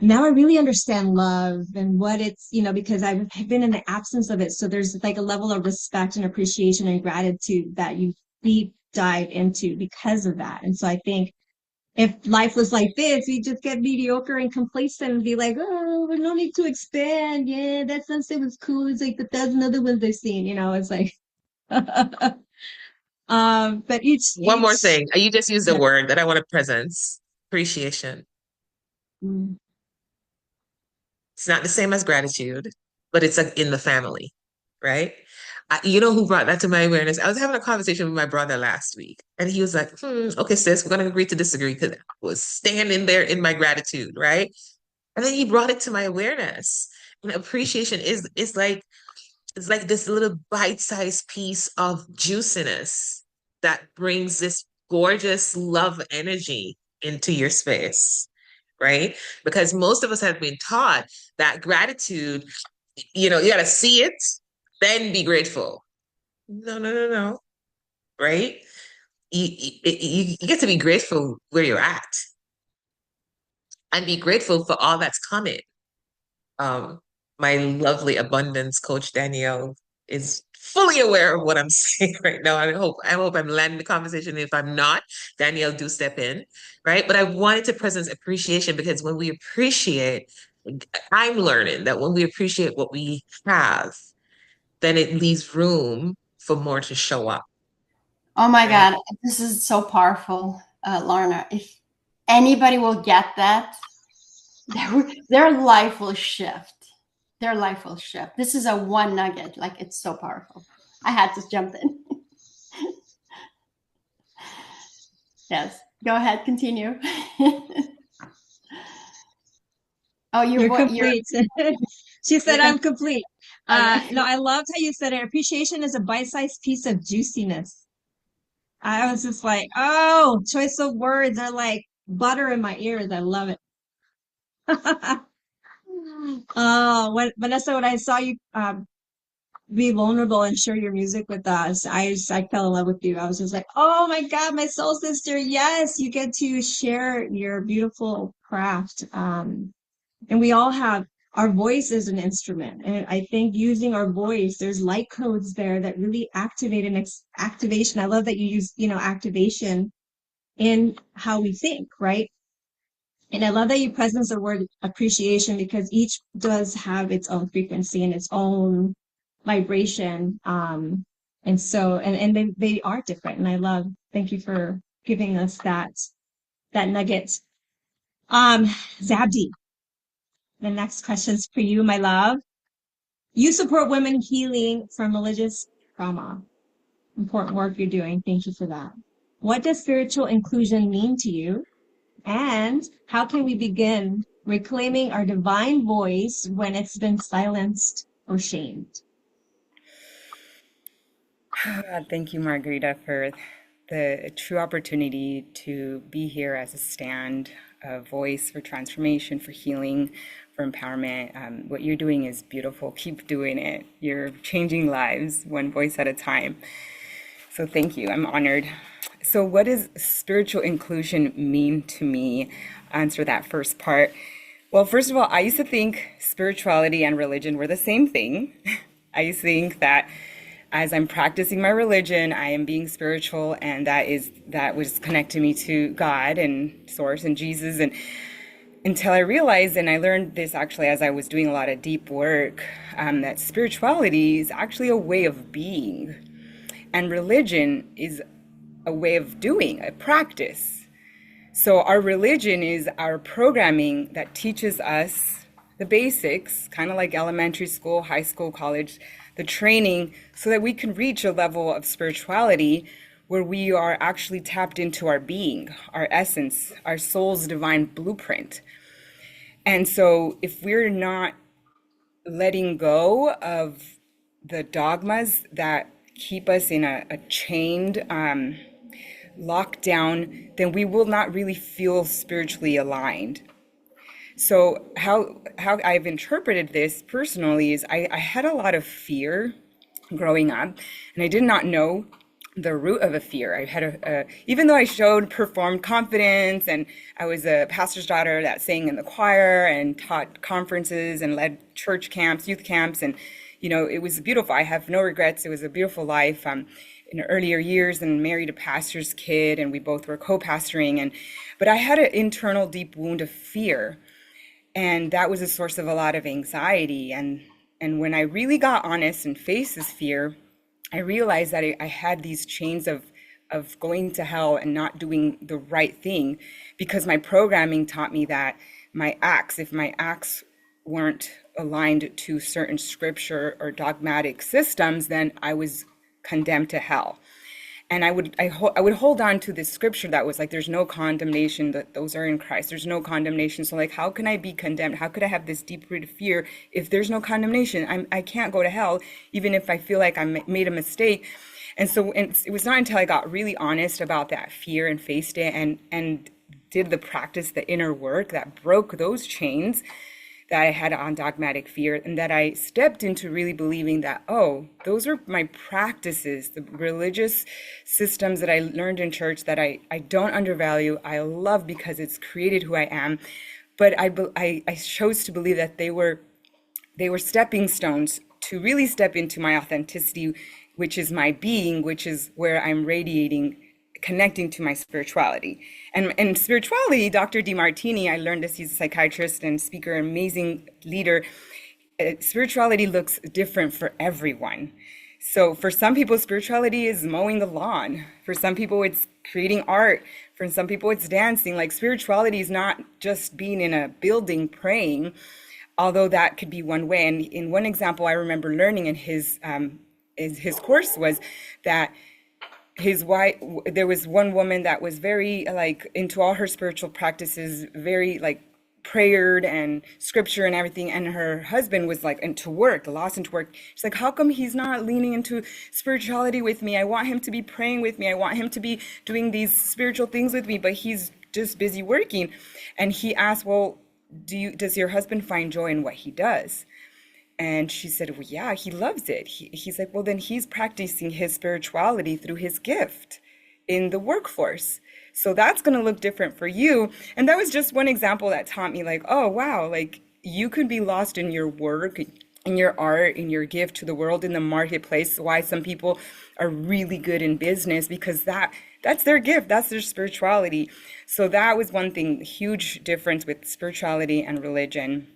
now I really understand love and what it's, because I've been in the absence of it. So there's like a level of respect and appreciation and gratitude that you deep dive into because of that. And so I think if life was like this, we just get mediocre and complacent and be like, oh, no need to expand. Yeah, that sunset was cool. It's like the thousand other ones I've seen, it's like, but One more thing. You just used a yeah. word that I want to presence, appreciation. Mm. It's not the same as gratitude, but it's in the family, right? You know who brought that to my awareness? I was having a conversation with my brother last week, and he was like, okay, sis, we're going to agree to disagree because I was standing there in my gratitude, right? And then he brought it to my awareness. And appreciation is like, it's like this little bite-sized piece of juiciness that brings this gorgeous love energy into your space, right? Because most of us have been taught that gratitude, you got to see it, then be grateful. No, no, no, no, right? You get to be grateful where you're at and be grateful for all that's coming. Um, my lovely abundance coach Danielle is fully aware of what I'm saying right now. I hope I'm landing the conversation. If I'm not, Danielle, do step in, right? But I wanted to present appreciation because when we appreciate, I'm learning that when we appreciate what we have, then it leaves room for more to show up. Oh my Right? God, this is so powerful, Lorna. If anybody will get that, their life will shift. Their life will shift. This is a one nugget. Like, it's so powerful. I had to jump in. Yes, go ahead, continue. Oh, You're complete. She said, you're I'm complete. okay. No, I loved how you said it. Appreciation is a bite-sized piece of juiciness. I was just like, oh, choice of words are like butter in my ears. I love it. Vanessa, when I saw you be vulnerable and share your music with us, I fell in love with you. I was just like, oh my God, my soul sister. Yes, you get to share your beautiful craft. And we all have our voice is an instrument. And I think using our voice, there's light codes there that really activate an activation. I love that you use, activation in how we think, right? And I love that you presence the word appreciation because each does have its own frequency and its own vibration. And they are different. And thank you for giving us that nugget. Zabdi, the next question's for you, my love. You support women healing from religious trauma. Important work you're doing. Thank you for that. What does spiritual inclusion mean to you? And how can we begin reclaiming our divine voice when it's been silenced or shamed? Thank you, Margarita, for the true opportunity to be here as a stand, a voice for transformation, for healing, for empowerment. What you're doing is beautiful. Keep doing it. You're changing lives one voice at a time. So thank you. I'm honored. So what does spiritual inclusion mean to me? Answer that first part. Well, first of all, I used to think spirituality and religion were the same thing. I used to think that as I'm practicing my religion, I am being spiritual, and that was connecting me to God and Source and Jesus. And until I realized, and I learned this actually as I was doing a lot of deep work, that spirituality is actually a way of being, and religion is a way of doing, a practice. So our religion is our programming that teaches us the basics, kind of like elementary school, high school, college, the training, so that we can reach a level of spirituality where we are actually tapped into our being, our essence, our soul's divine blueprint. And so if we're not letting go of the dogmas that keep us in a chained lockdown, then we will not really feel spiritually aligned. So how I've interpreted this personally is I had a lot of fear growing up, and I did not know the root of a fear. I had even though I performed confidence, and I was a pastor's daughter that sang in the choir and taught conferences and led church camps, youth camps, and it was beautiful. I have no regrets. It was a beautiful life. In earlier years, and married a pastor's kid, and we both were co-pastoring, but I had an internal deep wound of fear, and that was a source of a lot of anxiety. And when I really got honest and faced this fear, I realized that I had these chains of going to hell and not doing the right thing, because my programming taught me that if my acts weren't aligned to certain scripture or dogmatic systems, then I was condemned to hell. And I would hold on to this scripture that was like, there's no condemnation, that those are in Christ. There's no condemnation. So like, how can I be condemned? How could I have this deep-rooted fear if there's no condemnation? I can't go to hell, even if I feel like I made a mistake. And so it was not until I got really honest about that fear and faced it and did the practice, the inner work that broke those chains that I had on dogmatic fear, and that I stepped into really believing that, oh, those are my practices, the religious systems that I learned in church that I don't undervalue, I love because it's created who I am. But I chose to believe that they were stepping stones to really step into my authenticity, which is my being, which is where I'm radiating, connecting to my spirituality. And spirituality, Dr. DeMartini, I learned this, he's a psychiatrist and speaker, amazing leader. Spirituality looks different for everyone. So for some people, spirituality is mowing the lawn. For some people, it's creating art. For some people, it's dancing. Like, spirituality is not just being in a building praying, although that could be one way. And in one example I remember learning in his course was that his wife, there was one woman that was very like into all her spiritual practices, very like prayered and scripture and everything, and her husband was like into work, lost into work. She's like, how come he's not leaning into spirituality with me? I want him to be praying with me. I want him to be doing these spiritual things with me, but he's just busy working. And he asked, well, does your husband find joy in what he does? And she said, well, yeah, he loves it. He's like, well, then he's practicing his spirituality through his gift in the workforce. So that's going to look different for you. And that was just one example that taught me like, oh, wow, like you could be lost in your work, in your art, in your gift to the world, in the marketplace. Why some people are really good in business, because that's their gift. That's their spirituality. So that was one thing, huge difference with spirituality and religion.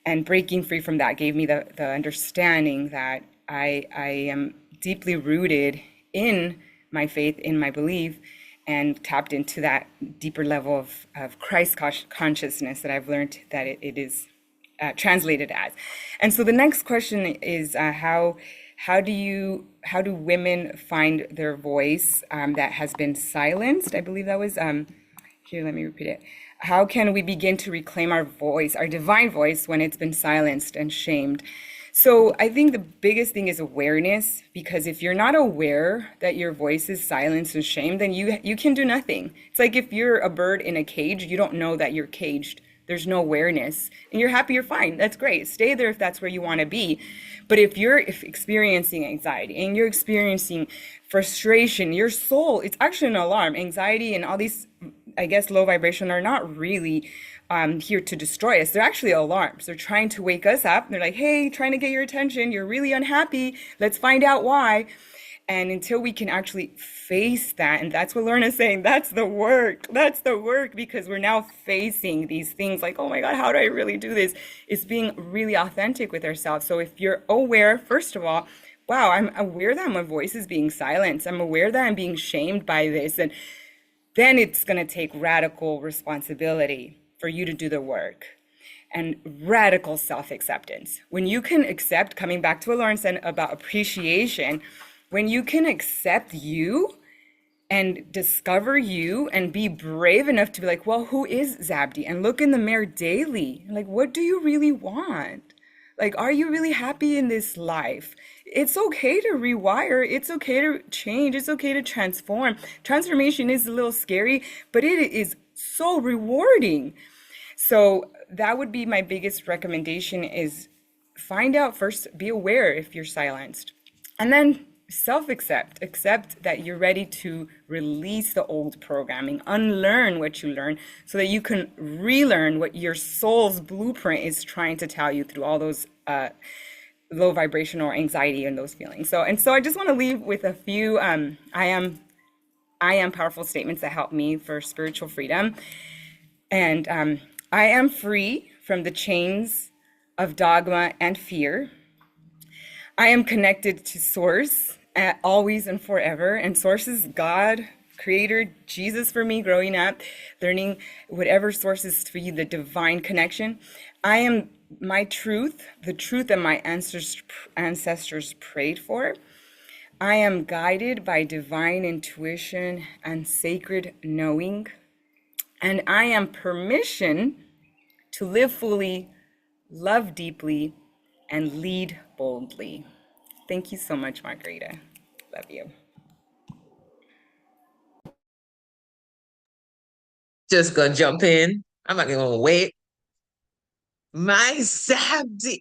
And breaking free from that gave me the understanding that I am deeply rooted in my faith, in my belief, and tapped into that deeper level of Christ consciousness that I've learned that it is translated as. And so the next question is how do women find their voice that has been silenced? I believe that was here. Let me repeat it. How can we begin to reclaim our voice, our divine voice, when it's been silenced and shamed? So I think the biggest thing is awareness, because if you're not aware that your voice is silenced and shamed, then you can do nothing. It's like if you're a bird in a cage, you don't know that you're caged. There's no awareness, and you're happy, you're fine. That's great. Stay there if that's where you want to be. But if you're experiencing anxiety and you're experiencing frustration, your soul, it's actually an alarm. Anxiety and all these, I guess, low vibration are not really here to destroy us. They're actually alarms. They're trying to wake us up. They're like, hey, trying to get your attention. You're really unhappy. Let's find out why. And until we can actually face that, and that's what Lorna's saying, that's the work, because we're now facing these things like, oh my God, how do I really do this? It's being really authentic with ourselves. So if you're aware, first of all, wow, I'm aware that my voice is being silenced. I'm aware that I'm being shamed by this. And then it's going to take radical responsibility for you to do the work and radical self-acceptance. When you can accept, coming back to what Lauren said about appreciation, when you can accept you and discover you and be brave enough to be like, well, who is Zabdi? And look in the mirror daily. Like, what do you really want? Like, are you really happy in this life? It's okay to rewire. It's okay to change. It's okay to transform. Transformation is a little scary, but it is so rewarding. So that would be my biggest recommendation, is find out first, be aware if you're silenced, and then self-accept, accept that you're ready to release the old programming, unlearn what you learned so that you can relearn what your soul's blueprint is trying to tell you through all those low vibrational anxiety and those feelings. So I just want to leave with a few I am powerful statements that help me for spiritual freedom. And I am free from the chains of dogma and fear. I am connected to Source always and forever. And Source is God, Creator, Jesus for me growing up, learning whatever Source is for you, the divine connection. I am my truth, the truth that my ancestors prayed for. I am guided by divine intuition and sacred knowing, and I am permission to live fully, love deeply, and lead boldly. Thank you so much, Margarita. Love you. Just gonna jump in. I'm not gonna wait. My Zabdi.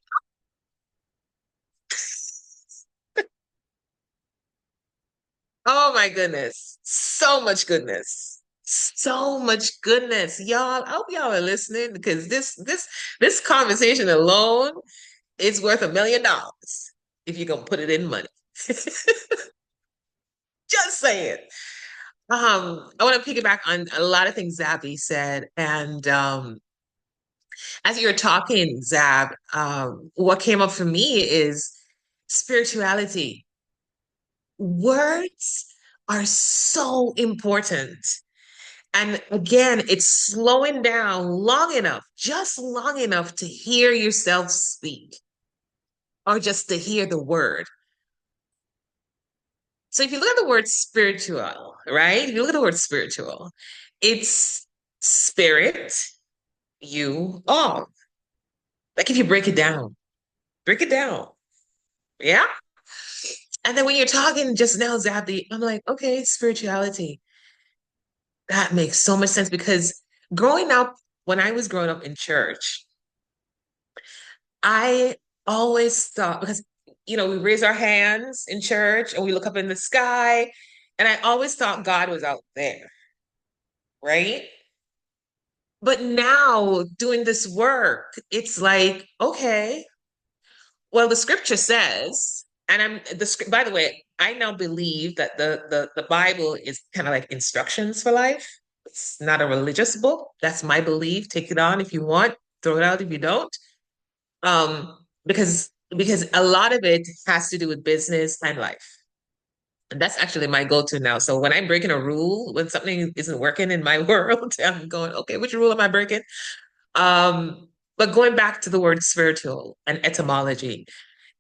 Oh my goodness. So much goodness. So much goodness. Y'all, I hope y'all are listening because this conversation alone is worth $1 million if you're gonna put it in money. Just saying. I want to piggyback on a lot of things Zabby said. And as you were talking, Zab, what came up for me is spirituality. Words are so important. And again, it's slowing down long enough, just long enough to hear yourself speak or just to hear the word. So if you look at the word spiritual, right? If you look at the word spiritual, it's spirit, you, all. Like if you break it down. Yeah. And then when you're talking just now, Zabby, I'm like, okay, spirituality. That makes so much sense because growing up, when I was growing up in church, I always thought, because, we raise our hands in church and we look up in the sky, and I always thought God was out there, right? But now doing this work, it's like, okay, well, the scripture says, and by the way, I now believe that the Bible is kind of like instructions for life. It's not a religious book. That's my belief. Take it on if you want, throw it out if you don't. Because a lot of it has to do with business and life. And that's actually my go-to now. So when I'm breaking a rule, when something isn't working in my world, I'm going, okay, which rule am I breaking? But going back to the word spiritual and etymology,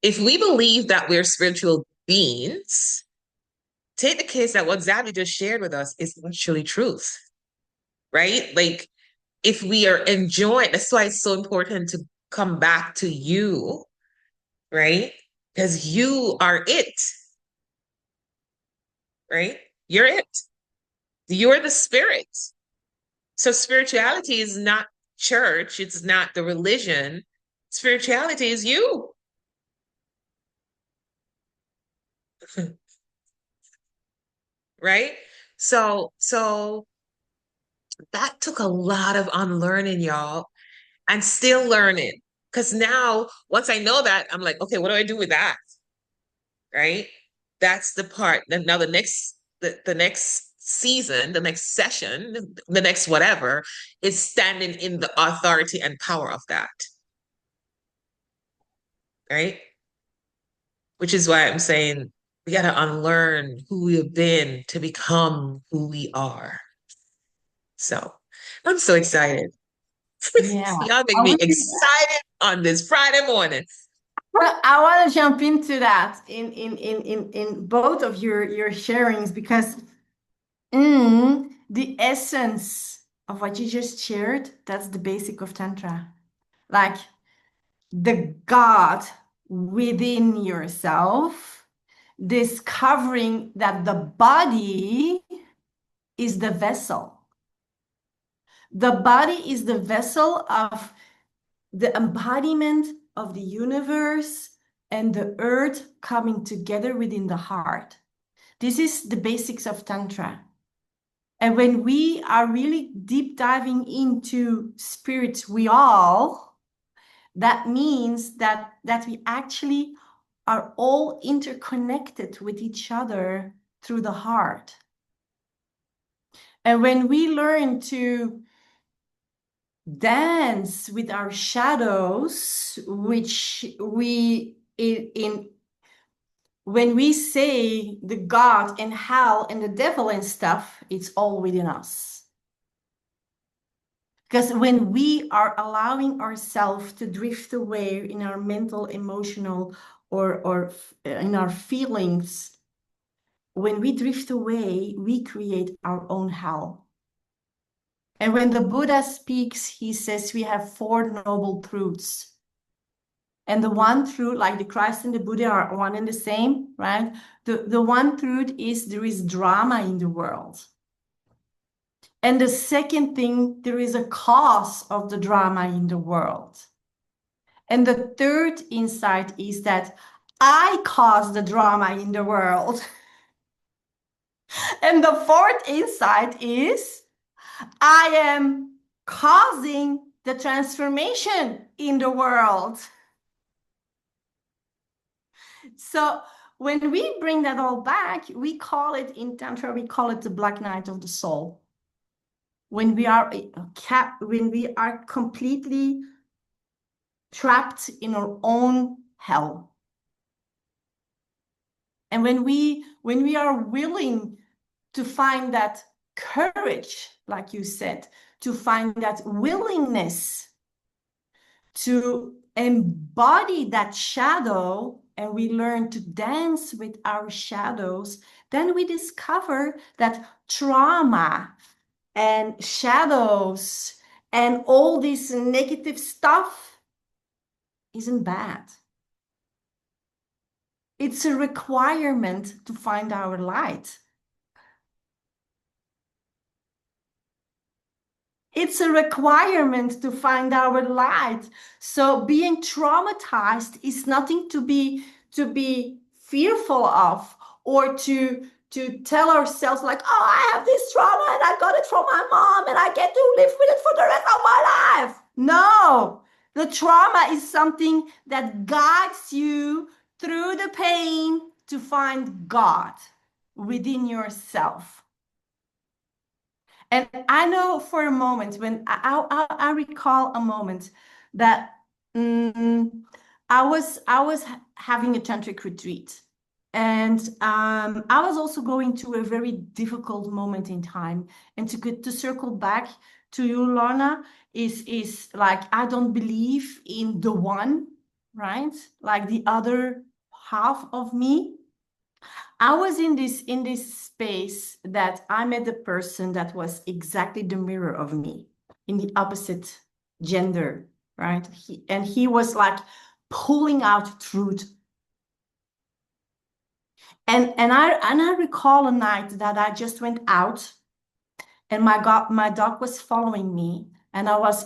if we believe that we're spiritual beings, take the case that what Zabby just shared with us is actually truth, right? Like if we are enjoying, that's why it's so important to come back to you, right? Because you are it, right? You're it. You're the spirit. So spirituality is not church, it's not the religion. Spirituality is you. Right? So that took a lot of unlearning, y'all, and still learning. Because now, once I know that, I'm like, okay, what do I do with that? Right? That's the part. Then now the next season, the next session, the next whatever is standing in the authority and power of that. Right? Which is why I'm saying we got to unlearn who we have been to become who we are. So I'm so excited. Yeah. Y'all make me excited on this Friday morning. Well, I want to jump into that in both of your sharings because the essence of what you just shared, that's the basic of Tantra. Like the God within yourself, discovering that the body is the vessel. The body is the vessel of the embodiment of the universe and the earth coming together within the heart. This is the basics of Tantra. And when we are really deep diving into spirits, that means that we actually are all interconnected with each other through the heart. And when we learn to dance with our shadows, which when we say the God and hell and the devil and stuff, it's all within us. Because when we are allowing ourselves to drift away in our mental, emotional, or in our feelings, when we drift away, we create our own hell. And when the Buddha speaks, he says we have 4 noble truths. And the one truth, like the Christ and the Buddha are one and the same, right? The one truth is there is drama in the world. And the second thing, there is a cause of the drama in the world. And the third insight is that I cause the drama in the world. And the fourth insight is I am causing the transformation in the world. So when we bring that all back, we call it in Tantra, we call it the black night of the soul. When we are completely trapped in our own hell. And when we are willing to find that courage, like you said, to find that willingness to embody that shadow, and we learn to dance with our shadows, then we discover that trauma and shadows and all this negative stuff isn't bad. It's a requirement to find our light. It's a requirement to find our light. So being traumatized is nothing to be fearful of, or to tell ourselves like, oh, I have this trauma and I got it from my mom and I get to live with it for the rest of my life. No, the trauma is something that guides you through the pain to find God within yourself. And I know for a moment, when I recall a moment that I was having a tantric retreat, and I was also going through a very difficult moment in time. And to circle back to you, Lorna, is like, I don't believe in the one, right? Like the other half of me. I was in this space that I met a person that was exactly the mirror of me, in the opposite gender, right? He was like pulling out truth. And I recall a night that I just went out, and my dog was following me, and I was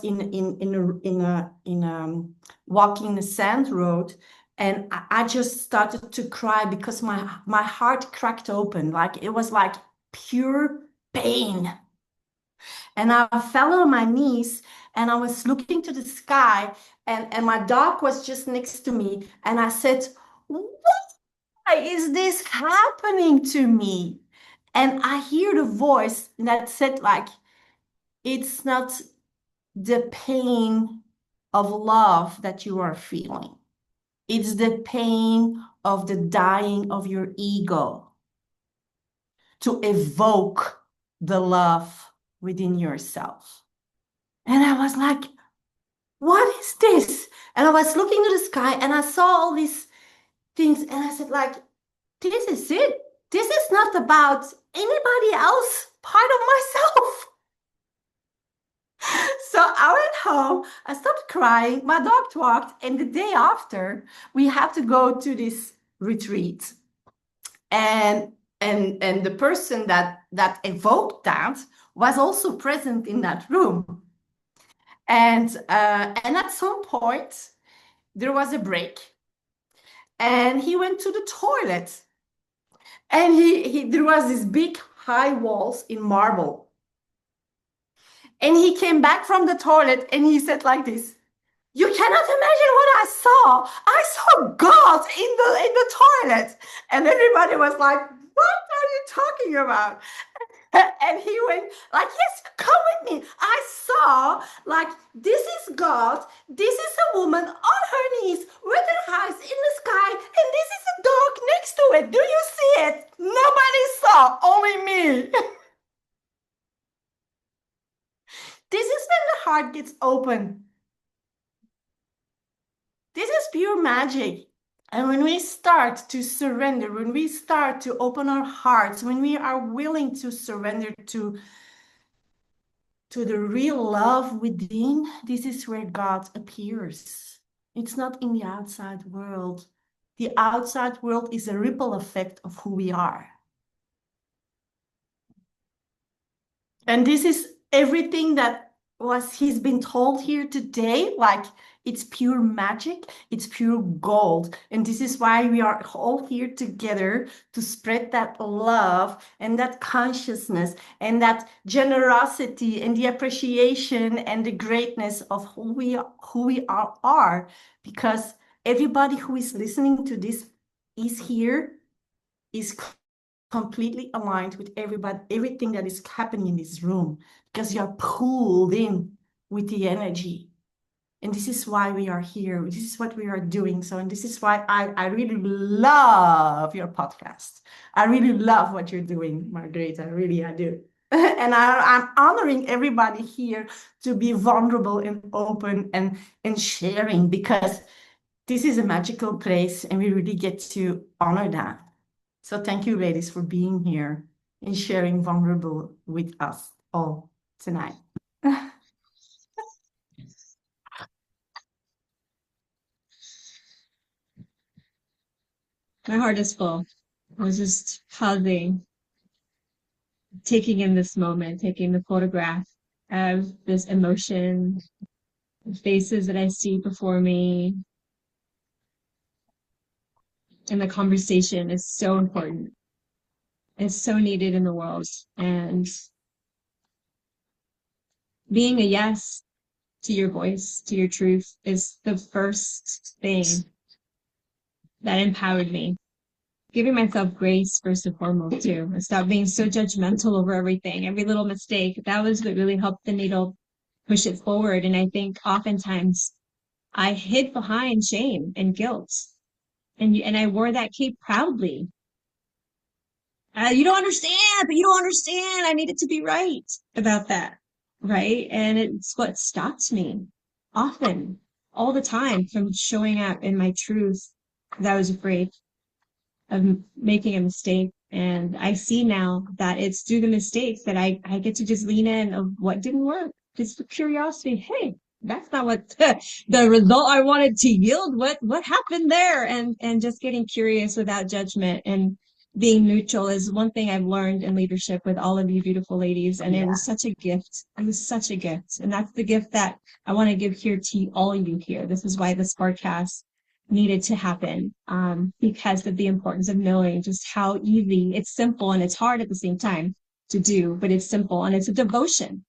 walking the sand road. And I just started to cry because my heart cracked open. Like it was like pure pain. And I fell on my knees and I was looking to the sky, and my dog was just next to me. And I said, why is this happening to me? And I hear the voice that said like, it's not the pain of love that you are feeling. It's the pain of the dying of your ego to evoke the love within yourself. And I was like, what is this? And I was looking to the sky and I saw all these things, and I said like, this is it. This is not about anybody else part of myself. So I went home, I stopped crying, my dog walked, and the day after, we had to go to this retreat. And the person that evoked that was also present in that room. And at some point, there was a break. And he went to the toilet. And there was this big high walls in marble. And he came back from the toilet and he said like this, you cannot imagine what I saw. I saw God in the toilet. And everybody was like, what are you talking about? And he went like, yes, come with me. I saw like, this is God. This is a woman on her knees with her eyes in the sky. And this is a dog next to it. Do you see it? Nobody saw, only me. This is when the heart gets open. This is pure magic. And when we start to surrender, when we start to open our hearts, when we are willing to surrender to the real love within, this is where God appears. It's not in the outside world. The outside world is a ripple effect of who we are. And this is everything that he's been told here today. Like, it's pure magic, it's pure gold. And this is why we are all here together to spread that love and that consciousness and that generosity and the appreciation and the greatness of who we are. Because everybody who is listening to this is here, is completely aligned with everything that is happening in this room, because you're pulled in with the energy. And this is why we are here. This is what we are doing. So, and this is why I really love your podcast. I really love what you're doing, Margarita. Really, I do. And I'm honoring everybody here to be vulnerable and open and sharing, because this is a magical place and we really get to honor that. So thank you, ladies, for being here and sharing vulnerable with us all tonight. My heart is full. I was just pausing, taking in this moment, taking the photograph of this emotion, the faces that I see before me. And the conversation is so important. It's so needed in the world. And being a yes to your voice, to your truth, is the first thing that empowered me. Giving myself grace first and foremost too. I stopped being so judgmental over everything, every little mistake. That was what really helped the needle push it forward. And I think oftentimes I hid behind shame and guilt. And I wore that cape proudly. You don't understand, but you don't understand. I needed to be right about that. Right. And it's what stopped me often, all the time, from showing up in my truth, because I was afraid of making a mistake. And I see now that it's through the mistakes that I get to just lean in of what didn't work. Just for curiosity. Hey, that's not what the result I wanted to yield. What happened there? And just getting curious without judgment and being neutral is one thing I've learned in leadership with all of you beautiful ladies. And It was such a gift. It was such a gift. And that's the gift that I want to give here to all of you here. This is why the Sparkcast needed to happen, because of the importance of knowing just how easy, it's simple and it's hard at the same time to do, but it's simple and it's a devotion.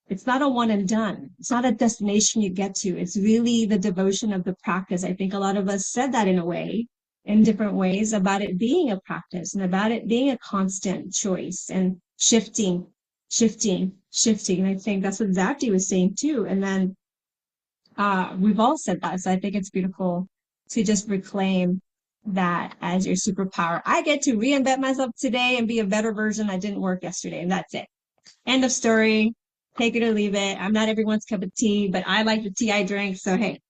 It's not a one and done. It's not a destination you get to. It's really the devotion of the practice. I think a lot of us said that in a way, in different ways, about it being a practice and about it being a constant choice and shifting. And I think that's what Zapti was saying too. And then we've all said that. So I think it's beautiful to just reclaim that as your superpower. I get to reinvent myself today and be a better version that didn't work yesterday. And that's it. End of story. Take it or leave it. I'm not everyone's cup of tea, but I like the tea I drink. So, hey,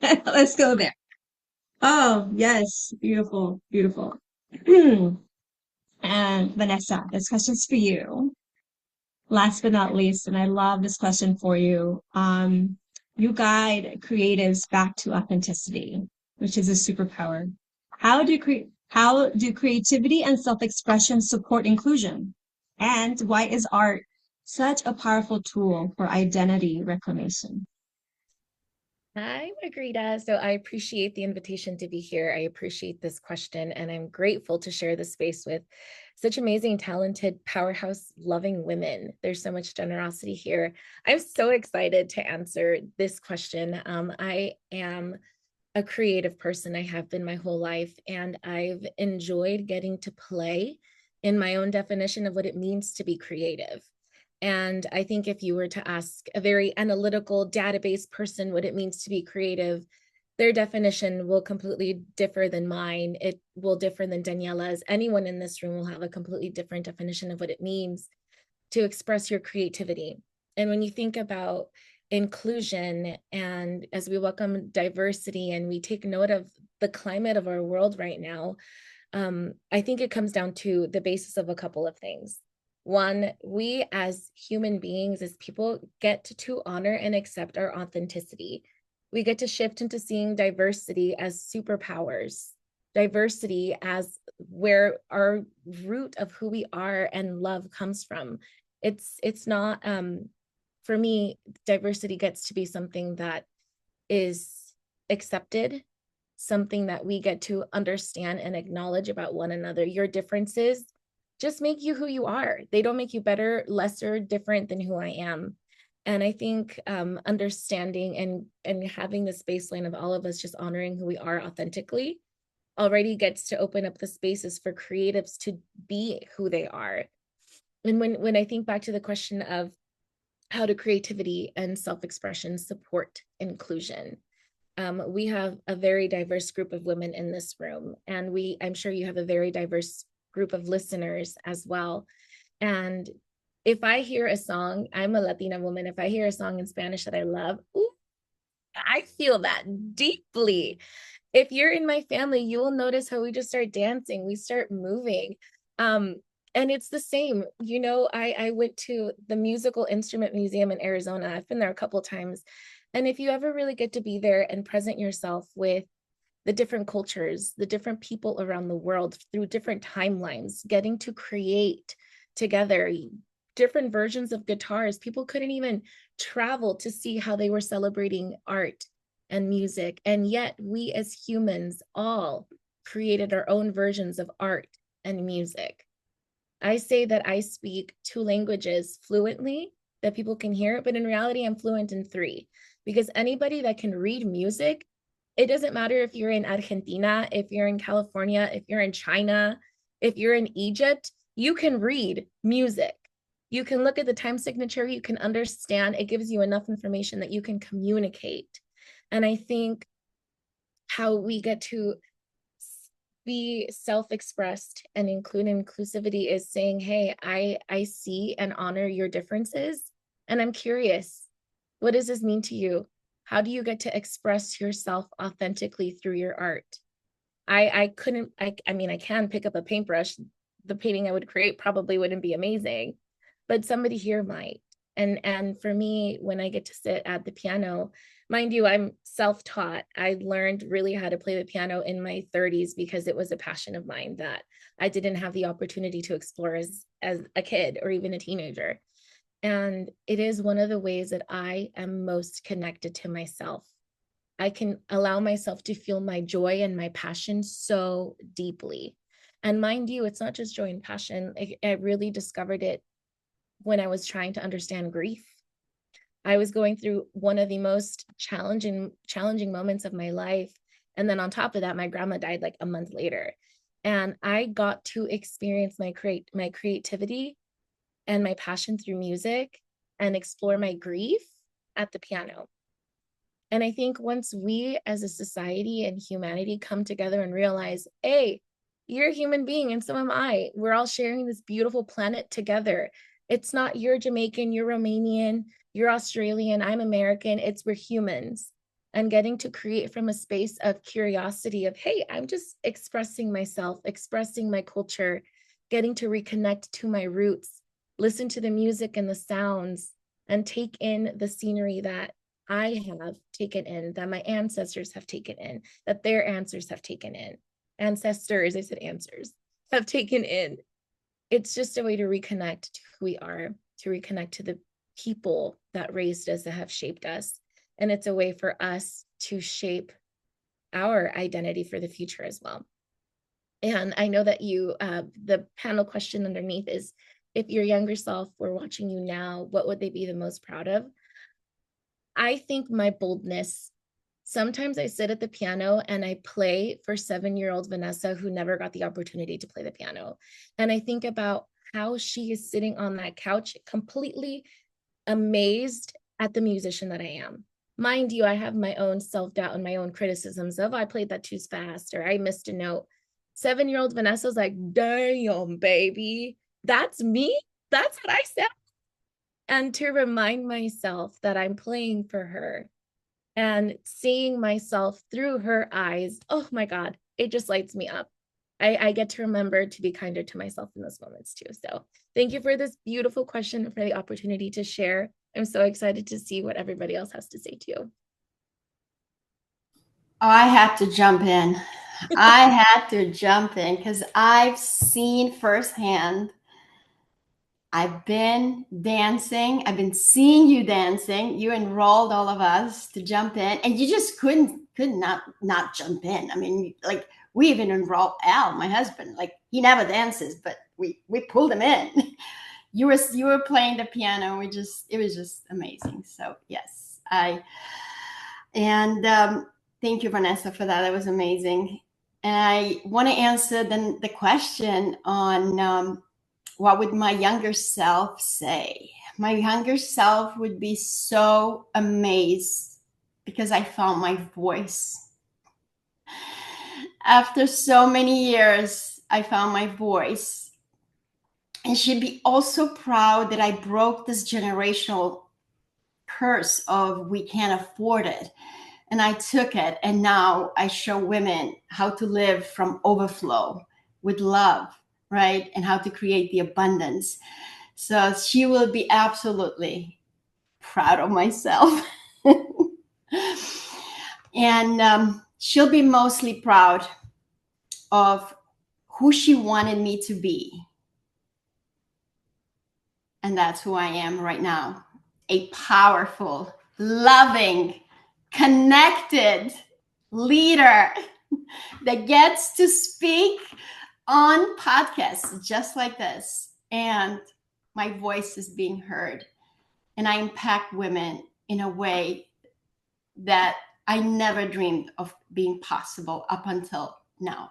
let's go there. Oh, yes. Beautiful. Beautiful. And Vanessa, this question's for you. Last but not least, and I love this question for you. You guide creatives back to authenticity, which is a superpower. How do creativity and self-expression support inclusion? And why is art such a powerful tool for identity reclamation? Hi, Margarita. So I appreciate the invitation to be here. I appreciate this question, and I'm grateful to share this space with such amazing, talented, powerhouse, loving women. There's so much generosity here. I'm so excited to answer this question. I am a creative person. I have been my whole life, and I've enjoyed getting to play in my own definition of what it means to be creative. And I think if you were to ask a very analytical database person what it means to be creative, their definition will completely differ than mine. It will differ than Daniela's. Anyone in this room will have a completely different definition of what it means to express your creativity. And when you think about inclusion, and as we welcome diversity and we take note of the climate of our world right now, I think it comes down to the basis of a couple of things. One, we as human beings, as people, get to honor and accept our authenticity. We get to shift into seeing diversity as superpowers, diversity as where our root of who we are and love comes from. It's not, for me, diversity gets to be something that is accepted, something that we get to understand and acknowledge about one another. Your differences just make you who you are. They don't make you better, lesser, different than who I am. And I think understanding and having this baseline of all of us just honoring who we are authentically already gets to open up the spaces for creatives to be who they are. And when I think back to the question of how do creativity and self-expression support inclusion, we have a very diverse group of women in this room, and I'm sure you have a very diverse group of listeners as well. And if I hear a song, I'm a Latina woman, if I hear a song in Spanish that I love, ooh, I feel that deeply. If you're in my family, you will notice how we just start dancing, we start moving. And it's the same, I went to the Musical Instrument Museum in Arizona. I've been there a couple of times. And if you ever really get to be there and present yourself with the different cultures, the different people around the world through different timelines, getting to create together different versions of guitars. People couldn't even travel to see how they were celebrating art and music. And yet we as humans all created our own versions of art and music. I say that I speak 2 languages fluently that people can hear, but in reality, I'm fluent in 3, because anybody that can read music, it doesn't matter if you're in Argentina, if you're in California, if you're in China, if you're in Egypt, you can read music. You can look at the time signature, you can understand, it gives you enough information that you can communicate. And I think how we get to be self-expressed and include inclusivity is saying, hey, I see and honor your differences, and I'm curious, what does this mean to you? How do you get to express yourself authentically through your art? I mean, I can pick up a paintbrush. The painting I would create probably wouldn't be amazing, but somebody here might. And for me, when I get to sit at the piano, mind you, I'm self-taught. I learned really how to play the piano in my 30s because it was a passion of mine that I didn't have the opportunity to explore as a kid or even a teenager. And it is one of the ways that I am most connected to myself. I can allow myself to feel my joy and my passion so deeply. And mind you, it's not just joy and passion. I really discovered it when I was trying to understand grief. I was going through one of the most challenging moments of my life. And then on top of that, my grandma died like a month later. And I got to experience my creativity and my passion through music and explore my grief at the piano. And I think once we as a society and humanity come together and realize, hey, you're a human being and so am I. We're all sharing this beautiful planet together. It's not you're Jamaican, you're Romanian, you're Australian, I'm American. It's we're humans. And getting to create from a space of curiosity of, hey, I'm just expressing myself, expressing my culture, getting to reconnect to my roots, listen to the music and the sounds, and take in the scenery that I have taken in, that my ancestors have taken in, that their ancestors have taken in. Ancestors, I said answers, have taken in. It's just a way to reconnect to who we are, to reconnect to the people that raised us, that have shaped us. And it's a way for us to shape our identity for the future as well. And I know that the panel question underneath is, if your younger self were watching you now, what would they be the most proud of? I think my boldness. Sometimes I sit at the piano and I play for 7-year-old Vanessa, who never got the opportunity to play the piano. And I think about how she is sitting on that couch, completely amazed at the musician that I am. Mind you, I have my own self-doubt and my own criticisms of, I played that too fast, or I missed a note. 7-year-old Vanessa's like, damn, baby, that's me? That's what I said? and to remind myself that I'm playing for her and seeing myself through her eyes. Oh my God, it just lights me up. I get to remember to be kinder to myself in those moments too. So thank you for this beautiful question and for the opportunity to share. I'm so excited to see what everybody else has to say too. I had to jump in. I had to jump in because I've seen firsthand. I've been dancing. I've been seeing you dancing. You enrolled all of us to jump in, and you just could not jump in. I mean, like we even enrolled Al, my husband. Like he never dances, but we pulled him in. You were playing the piano. It was just amazing. So yes, thank you, Vanessa, for that. That was amazing. And I want to answer then the question on what would my younger self say? My younger self would be so amazed because I found my voice. After so many years, I found my voice. And she'd be also proud that I broke this generational curse of we can't afford it. And I took it, and now I show women how to live from overflow with love, right? And how to create the abundance. So she will be absolutely proud of myself. And she'll be mostly proud of who she wanted me to be. And that's who I am right now. A powerful, loving, connected leader that gets to speak on podcasts just like this. And my voice is being heard. And I impact women in a way that I never dreamed of being possible up until now.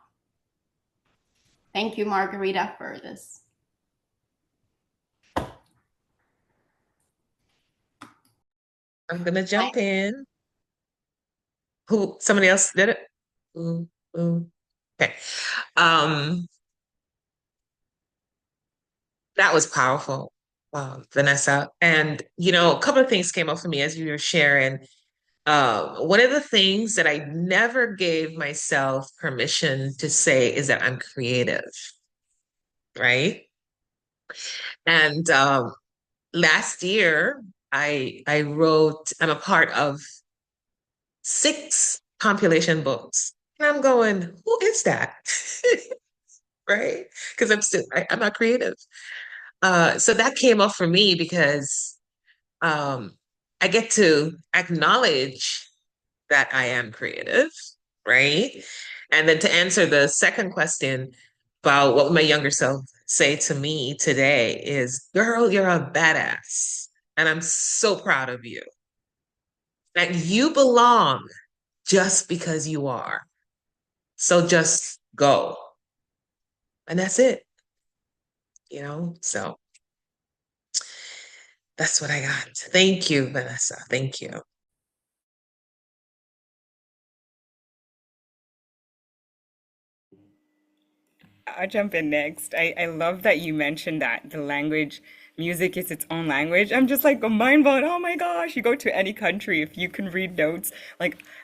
Thank you, Margarita, for this. I'm gonna jump in. Somebody else did it? Okay. Um, that was powerful, Vanessa. And a couple of things came up for me as you were sharing. One of the things that I never gave myself permission to say is that I'm creative, right? And last year, I wrote. I'm a part of 6 compilation books, and I'm going, who is that? Right? Because I'm not creative. So that came up for me because I get to acknowledge that I am creative, right? And then to answer the second question about what would my younger self say to me today is, girl, you're a badass. And I'm so proud of you. That you belong just because you are. So just go. And that's it. So that's what I got. Thank you, Vanessa. Thank you. I'll jump in next. I love that you mentioned that the language, music is its own language. I'm just like mind blown. Oh my gosh, you go to any country if you can read notes.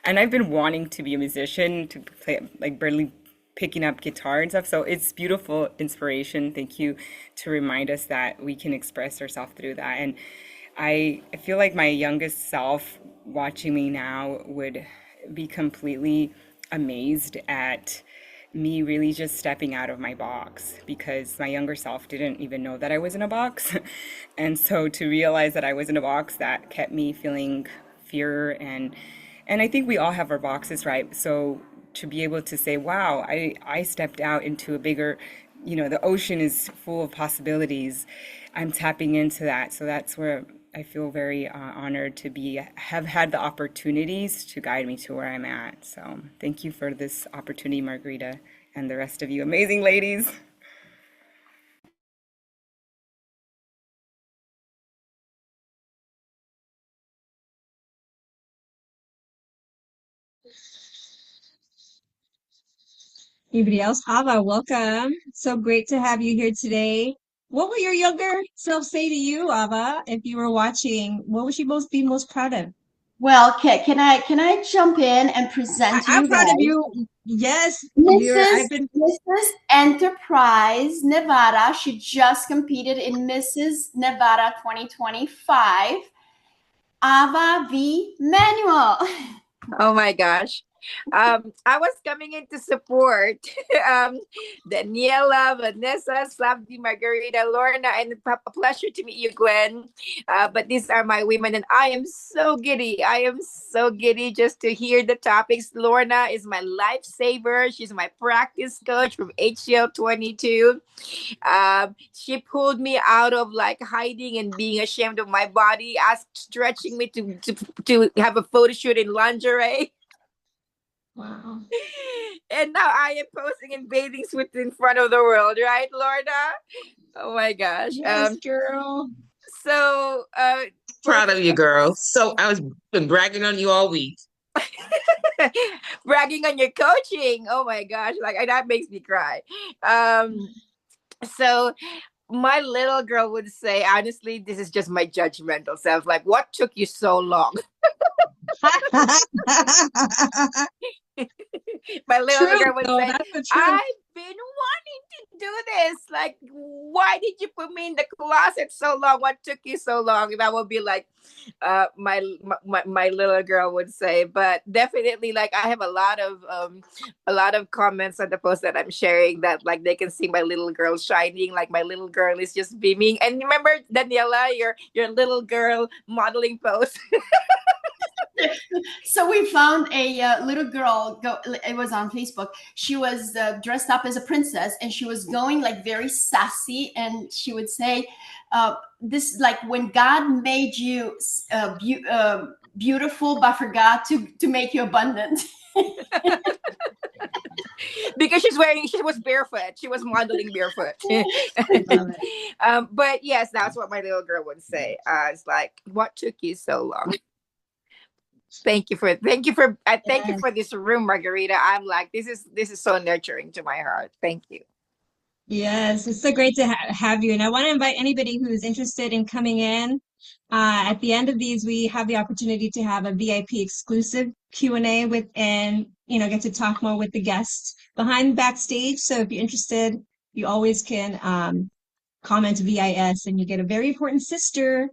And I've been wanting to be a musician, to play, like barely picking up guitar and stuff. So it's beautiful inspiration. Thank you to remind us that we can express ourselves through that. And I feel like my youngest self watching me now would be completely amazed at me really just stepping out of my box, because my younger self didn't even know that I was in a box. And so to realize that I was in a box, that kept me feeling fear, and I think we all have our boxes, right? So to be able to say, wow, I stepped out into a bigger, the ocean is full of possibilities. I'm tapping into that. So that's where I feel very honored to have had the opportunities to guide me to where I'm at. So thank you for this opportunity, Margarita, and the rest of you amazing ladies. Anybody else? Ava, welcome. So great to have you here today. What would your younger self say to you, Ava, if you were watching? What would she be most proud of? Well, can I jump in and present to I'm you proud of guys? you. Yes, Mrs. I've been. Mrs. Enterprise Nevada. She just competed in Mrs. Nevada 2025. Ava V. Manuel. Oh my gosh. I was coming in to support Daniela, Vanessa, Sabdi, Margarita, Lorna, and a pleasure to meet you, Gwen. But these are my women, and I am so giddy. I am so giddy just to hear the topics. Lorna is my lifesaver. She's my practice coach from HCL 22. She pulled me out of like hiding and being ashamed of my body, asked stretching me to have a photo shoot in lingerie. Wow. And now I am posing in bathing suits in front of the world, right, Lorna? Oh my gosh. Yes, girl. So Proud of you, girl. So I was been bragging on you all week. bragging on your coaching. Oh my gosh, like that makes me cry. So my little girl would say, honestly, this is just my judgmental self. Like, what took you so long? My little True, girl would though. say, That's the truth. I've been wanting to do this. Like, why did you put me in the closet so long? What took you so long? That would be like my little girl would say. But definitely, like, I have a lot of comments on the post that I'm sharing that like they can see my little girl shining, like my little girl is just beaming. And remember, Daniela, your little girl modeling post. So we found a little girl. It was on Facebook. She was dressed up as a princess, and she was going like very sassy. And she would say, "This like when God made you beautiful, but forgot to make you abundant." Because she was barefoot. She was modeling barefoot. Love it. But yes, that's what my little girl would say. It's like, what took you so long? Thank you for thank you Yes. for this room, Margarita. I'm like, this is so nurturing to my heart. Thank you. Yes, it's so great to have you. And I want to invite anybody who is interested in coming in. At the end of these, we have the opportunity to have a VIP exclusive Q&A with, and get to talk more with the guests behind backstage. So if you're interested, you always can comment VIS, and you get a very important sister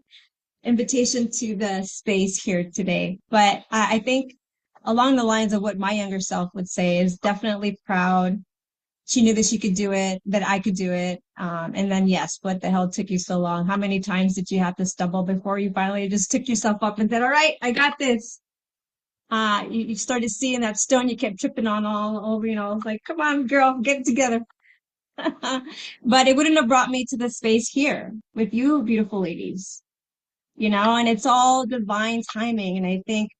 invitation to the space here today. But I think along the lines of what my younger self would say is definitely proud. She knew that she could do it, that I could do it. And then, yes, what the hell took you so long? How many times did you have to stumble before you finally just took yourself up and said, all right, I got this? You started seeing that stone you kept tripping on all over, like, come on, girl, get it together. But it wouldn't have brought me to the space here with you, beautiful ladies, and it's all divine timing. And I think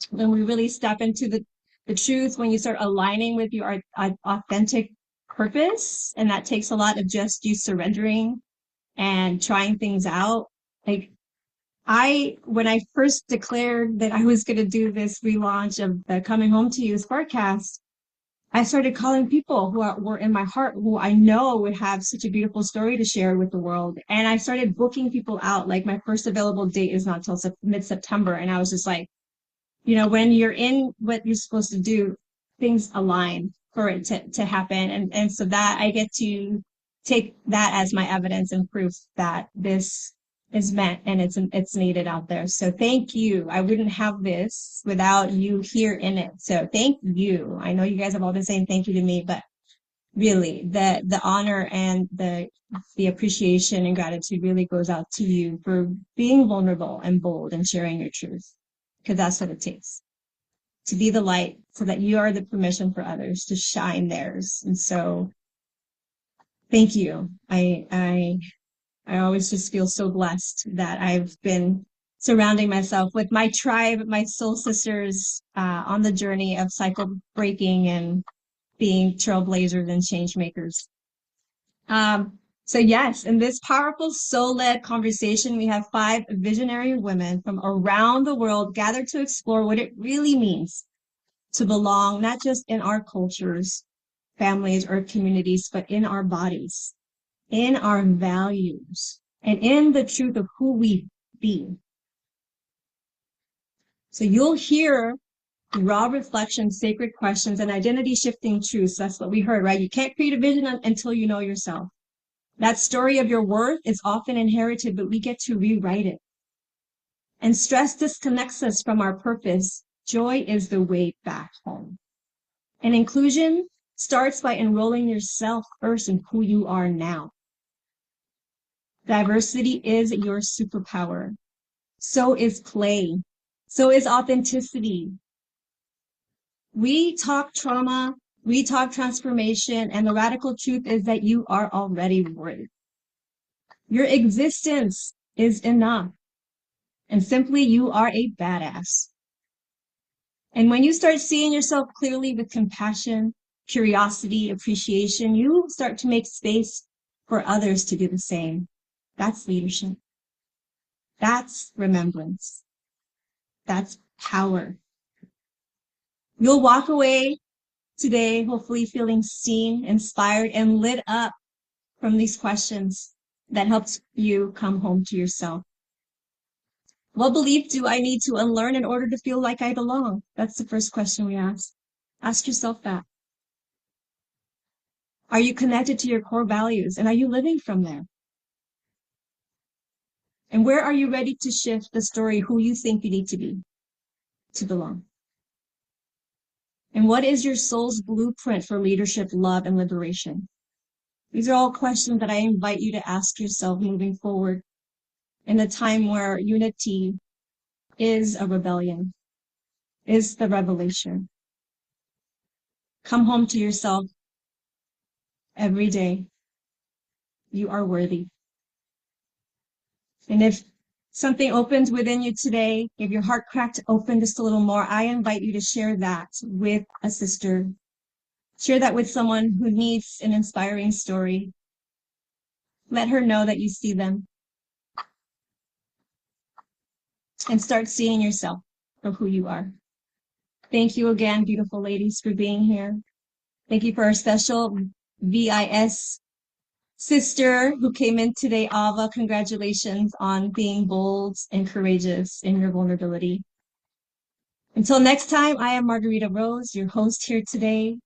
when we really step into the truth, when you start aligning with your authentic purpose, and that takes a lot of just you surrendering and trying things out. Like when I first declared that I was going to do this relaunch of the Coming Home to You Sparkcast, I started calling people who were in my heart, who I know would have such a beautiful story to share with the world. And I started booking people out. Like my first available date is not till mid-September. And I was just like, when you're in what you're supposed to do, things align for it to happen. And so that I get to take that as my evidence and proof that this is meant and it's needed out there. So thank you. I wouldn't have this without you here in it. So thank you. I know you guys have all been saying thank you to me, but really the honor and the appreciation and gratitude really goes out to you for being vulnerable and bold and sharing your truth, because that's what it takes to be the light, so that you are the permission for others to shine theirs. And so thank you. I always just feel so blessed that I've been surrounding myself with my tribe, my soul sisters, on the journey of cycle breaking and being trailblazers and change makers. So yes, in this powerful soul-led conversation, we have 5 visionary women from around the world gathered to explore what it really means to belong, not just in our cultures, families, or communities, but in our bodies, in our values and in the truth of who we be. So you'll hear raw reflection, sacred questions, and identity shifting truths. That's what we heard, right? You can't create a vision until you know yourself. That story of your worth is often inherited, but we get to rewrite it. And stress disconnects us from our purpose. Joy is the way back home. And inclusion starts by enrolling yourself first in who you are now. Diversity is your superpower. So is play. So is authenticity. We talk trauma, we talk transformation, and the radical truth is that you are already worthy. Your existence is enough. And simply, you are a badass. And when you start seeing yourself clearly with compassion, curiosity, appreciation, you start to make space for others to do the same. That's leadership. That's remembrance. That's power. You'll walk away today, hopefully feeling seen, inspired, and lit up from these questions that helped you come home to yourself. What belief do I need to unlearn in order to feel like I belong? That's the first question we ask. Ask yourself that. Are you connected to your core values, and are you living from there? And where are you ready to shift the story who you think you need to be to belong? And what is your soul's blueprint for leadership, love, and liberation? These are all questions that I invite you to ask yourself moving forward in a time where unity is a rebellion, is the revelation. Come home to yourself every day. You are worthy. And if something opens within you today, if your heart cracked open just a little more, I invite you to share that with a sister. Share that with someone who needs an inspiring story. Let her know that you see them. And start seeing yourself for who you are. Thank you again, beautiful ladies, for being here. Thank you for our special VIS sister who came in today, Ava. Congratulations on being bold and courageous in your vulnerability. Until next time, I am Margarita Rose, your host here today.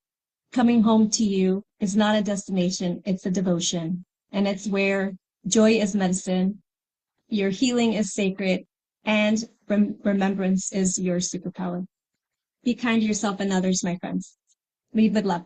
Coming home to you is not a destination, it's a devotion. And it's where joy is medicine, your healing is sacred, and remembrance is your superpower. Be kind to yourself and others, my friends. Lead with love.